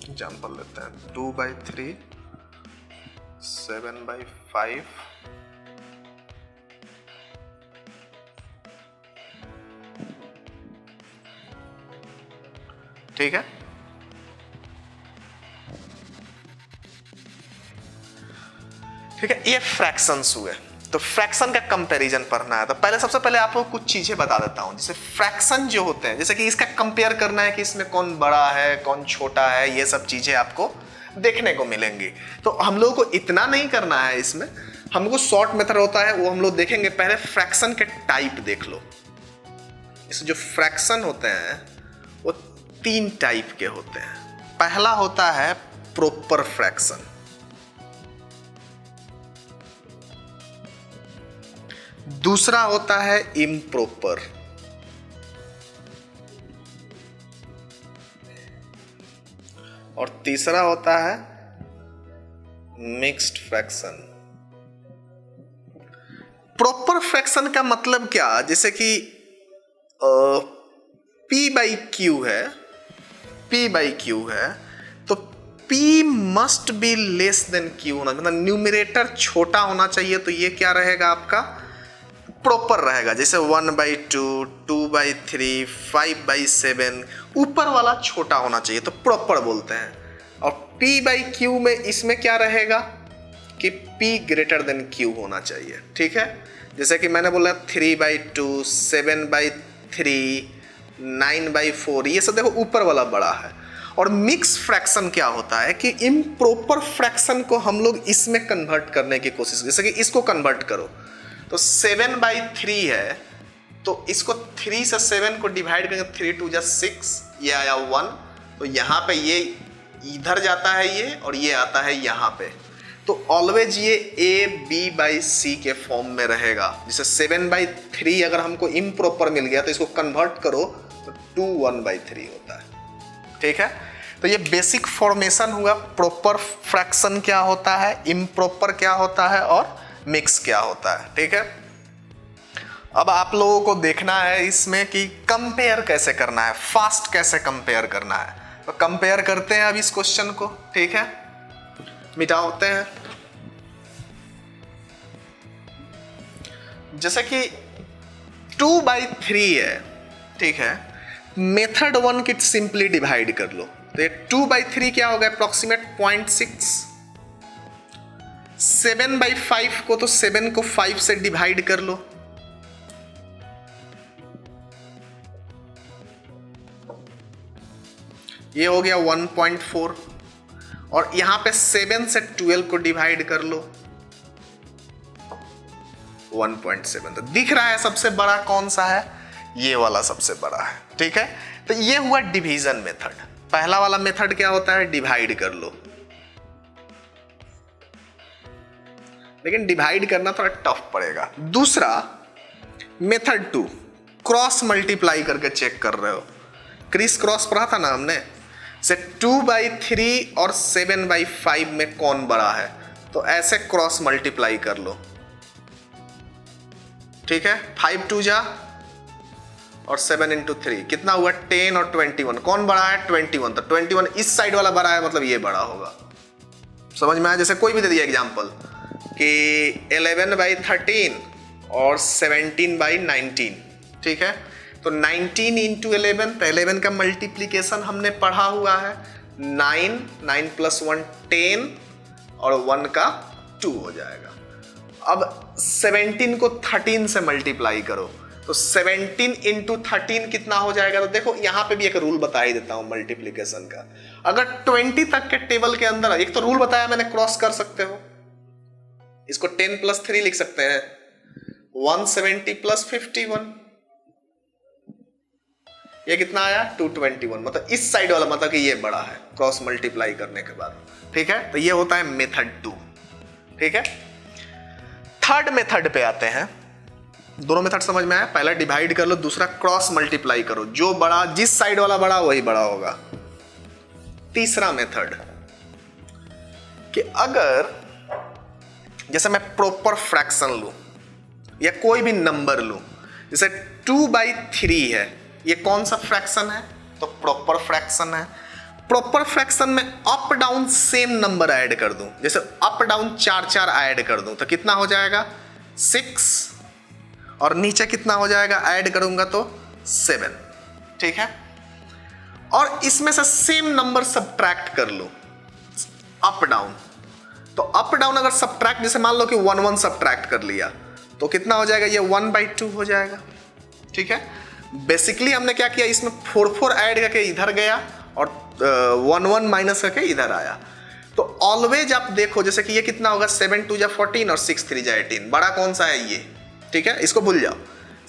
एग्जाम्पल लेते हैं 2/3 7/5 ठीक है। ठीक है, ये फ्रैक्शंस हुए। तो फ्रैक्शन का कंपैरिजन पढ़ना है, तो पहले सबसे पहले आपको कुछ चीजें बता देता हूं। जैसे फ्रैक्शन जो होते हैं, जैसे कि इसका कंपेयर करना है कि इसमें कौन बड़ा है कौन छोटा है, ये सब चीजें आपको देखने को मिलेंगी। तो हम लोगों को इतना नहीं करना है, इसमें हमको शॉर्ट मेथड होता है वो हम लोग देखेंगे। पहले फ्रैक्शन के टाइप देख लो। इस जो फ्रैक्शन होते हैं वो 3 टाइप के होते हैं। पहला होता है प्रॉपर फ्रैक्शन, दूसरा होता है इम्प्रॉपर, और तीसरा होता है मिक्स्ड फ्रैक्शन। प्रॉपर फ्रैक्शन का मतलब क्या, जैसे कि P बाई क्यू है, P बाई क्यू है, तो P must be less than Q होना, मतलब न्यूमरेटर छोटा होना चाहिए, तो ये क्या रहेगा आपका प्रॉपर रहेगा। जैसे 1/2, 2/3, 5/7, ऊपर वाला छोटा होना चाहिए तो प्रॉपर बोलते हैं। और P बाई क्यू में इसमें क्या रहेगा कि P ग्रेटर देन Q होना चाहिए। ठीक है, जैसे कि मैंने बोला 3/2, 7/3, 9/4, ये सब देखो ऊपर वाला बड़ा है। और मिक्स फ्रैक्शन क्या होता है कि इम्प्रॉपर फ्रैक्शन को हम लोग इसमें कन्वर्ट करने की कोशिश, जैसे कि इसको कन्वर्ट करो तो 7/3 है, तो इसको 3 से 7 को डिवाइड करेंगे, 3 2 6, ये आया 1, तो यहाँ पे ये इधर जाता है ये, और ये आता है यहाँ पे, तो ऑलवेज ये AB/C के फॉर्म में रहेगा। जैसे 7/3 अगर हमको इम्प्रॉपर मिल गया तो इसको कन्वर्ट करो तो 2 1/3 होता है। ठीक है, तो ये बेसिक फॉर्मेशन हुआ। प्रॉपर फ्रैक्शन क्या होता है, इम्प्रॉपर क्या होता है, और मिक्स क्या होता है। ठीक है, अब आप लोगों को देखना है इसमें कि कंपेयर कैसे करना है, फास्ट कैसे कंपेयर करना है। तो कंपेयर करते हैं अब इस क्वेश्चन को। ठीक है, मिटाते हैं। जैसे कि 2/3 है, ठीक है, मेथड 1 की सिंपली डिवाइड कर लो, तो ये 2/3 क्या होगा, अप्रोक्सीमेट 0.6। 7/5 को, तो 7 को 5 से डिवाइड कर लो, ये हो गया 1.4। और यहां पे 7 से 12 को डिवाइड कर लो, 1.7। तो दिख रहा है सबसे बड़ा कौन सा है, ये वाला सबसे बड़ा है। ठीक है, तो ये हुआ डिवीजन मेथड। पहला वाला मेथड क्या होता है, डिवाइड कर लो, लेकिन डिवाइड करना थोड़ा टफ पड़ेगा। दूसरा मेथड 2, क्रॉस मल्टीप्लाई करके चेक कर रहे हो। क्रिस क्रॉस पढ़ा था ना हमने, से 2/3 और 7/5 में कौन बड़ा है, तो ऐसे क्रॉस मल्टीप्लाई कर लो। ठीक है, 5 2 जा और 7 × 3 कितना हुआ, 10 और 21, कौन बड़ा है, 21। तो 21 इस साइड वाला बड़ा है, मतलब ये बड़ा होगा। समझ में आया? जैसे कोई भी दे दिया एग्जाम्पल कि 11/13 और 17/19, ठीक है, तो 19 × 11, तो 11 का मल्टीप्लीकेशन हमने पढ़ा हुआ है, 9 9 + 1 10 और 1 का 2 हो जाएगा। अब 17 को 13 से मल्टीप्लाई करो, तो 17 × 13 कितना हो जाएगा। तो देखो यहाँ पे भी एक रूल बता ही देता हूँ मल्टीप्लीकेशन का। अगर 20 तक के टेबल के अंदर, एक तो रूल बताया मैंने, क्रॉस कर सकते हो, इसको 10 + 3 लिख सकते हैं, 170 + 51, ये कितना आया, 221। मतलब इस साइड वाला, मतलब कि ये बड़ा है क्रॉस मल्टीप्लाई करने के बाद। ठीक है, तो ये होता है मेथड 2। ठीक है, थर्ड मेथड पे आते हैं। दोनों मेथड समझ में आया, पहला डिवाइड कर लो, दूसरा क्रॉस मल्टीप्लाई करो, जो बड़ा, जिस साइड वाला बड़ा वही बड़ा होगा। तीसरा मेथड कि अगर जैसे मैं प्रॉपर फ्रैक्शन लूं या कोई भी नंबर लूं, जैसे 2/3 है, ये कौन सा फ्रैक्शन है, तो प्रॉपर फ्रैक्शन है। प्रॉपर फ्रैक्शन में up down same number add कर दूं, जैसे अप डाउन 4 4 ऐड कर दूं, तो कितना हो जाएगा, 6, और नीचे कितना हो जाएगा, ऐड करूंगा तो 7। ठीक है, और इसमें से सेम नंबर सब्ट्रैक्ट कर लो अप डाउन, तो अप डाउन अगर सब्ट्रैक्ट, जैसे मान लो कि 1 1 सब्ट्रैक्ट कर लिया तो कितना हो जाएगा, ये 1/2 हो जाएगा। ठीक है, बेसिकली हमने क्या किया, इसमें 4 4 ऐड करके इधर गया और 1 1 माइनस करके इधर आया। तो ऑलवेज आप देखो, जैसे कि ये कितना होगा, 7 2 14 और 6 3 18, बड़ा कौन सा है ये। ठीक है, इसको भूल जाओ।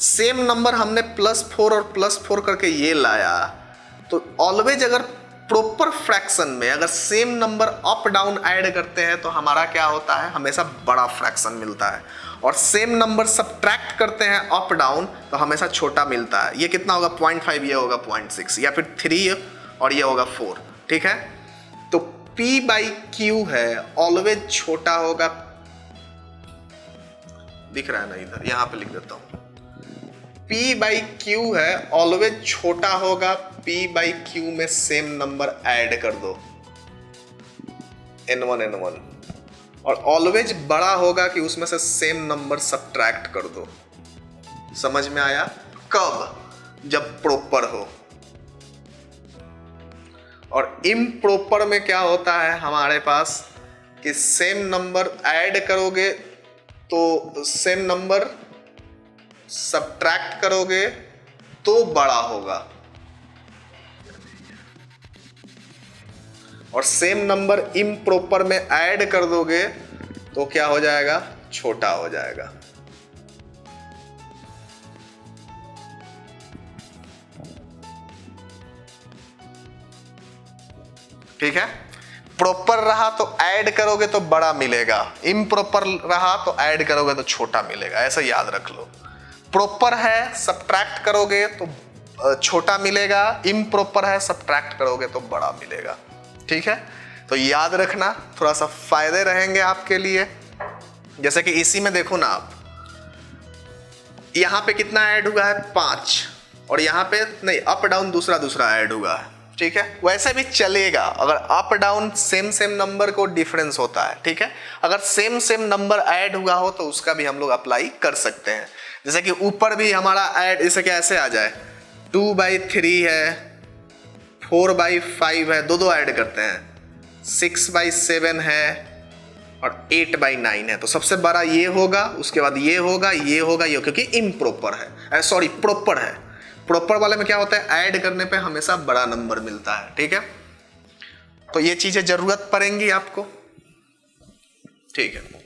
सेम नंबर हमने +4 और +4 करके ये लाया, तो ऑलवेज अगर प्रॉपर फ्रैक्शन में अगर same number up down add करते हैं तो हमारा क्या होता है, हमेशा बड़ा फ्रैक्शन मिलता है। और सेम नंबर सब्ट्रैक्ट करते हैं अप डाउन तो हमेशा छोटा मिलता है। ये कितना होगा, 0.5, ये होगा 0.6, या फिर 3 और ये होगा 4। ठीक है, तो P/Q है ऑलवेज छोटा होगा, दिख रहा है ना इधर, यहां पे लिख देता हूं, P/Q है ऑलवेज छोटा होगा P/Q में सेम नंबर ऐड कर दो, N1 N1, और ऑलवेज बड़ा होगा कि उसमें से सेम नंबर सब्ट्रैक्ट कर दो। समझ में आया? कब? जब प्रॉपर हो। और इम्प्रॉपर में क्या होता है हमारे पास कि सेम नंबर ऐड करोगे तो सेम नंबर सब्ट्रैक्ट करोगे तो बड़ा होगा, और सेम नंबर इम्प्रॉपर में ऐड कर दोगे तो क्या हो जाएगा, छोटा हो जाएगा। ठीक है, प्रॉपर रहा तो ऐड करोगे तो बड़ा मिलेगा, इम्प्रॉपर रहा तो ऐड करोगे तो छोटा मिलेगा, ऐसा याद रख लो। प्रॉपर है सब्ट्रैक्ट करोगे तो छोटा मिलेगा, इम्प्रॉपर है सब्ट्रैक्ट करोगे तो बड़ा मिलेगा। ठीक है, तो याद रखना, थोड़ा सा फायदे रहेंगे आपके लिए। जैसे कि इसी में देखो ना आप, यहां पे कितना ऐड हुआ है, 5, और यहां पे नहीं, अप डाउन दूसरा ऐड हुआ है। ठीक है, वैसे भी चलेगा अगर अप डाउन सेम नंबर को डिफरेंस होता है। ठीक है, अगर सेम नंबर ऐड हुआ हो तो उसका भी हम लोग अप्लाई कर सकते हैं। जैसे कि ऊपर भी हमारा ऐड, जैसे कि ऐसे आ जाए, 2/3 है, 4/5 है, दो ऐड करते हैं, 6/7 है और 8/9 है, तो सबसे बड़ा ये होगा, उसके बाद ये होगा, ये होगा, ये, क्योंकि इम्प्रॉपर है, सॉरी प्रॉपर है। प्रॉपर वाले में क्या होता है, ऐड करने पे हमेशा बड़ा नंबर मिलता है। ठीक है, तो ये चीजें जरूरत पड़ेंगी आपको। ठीक है।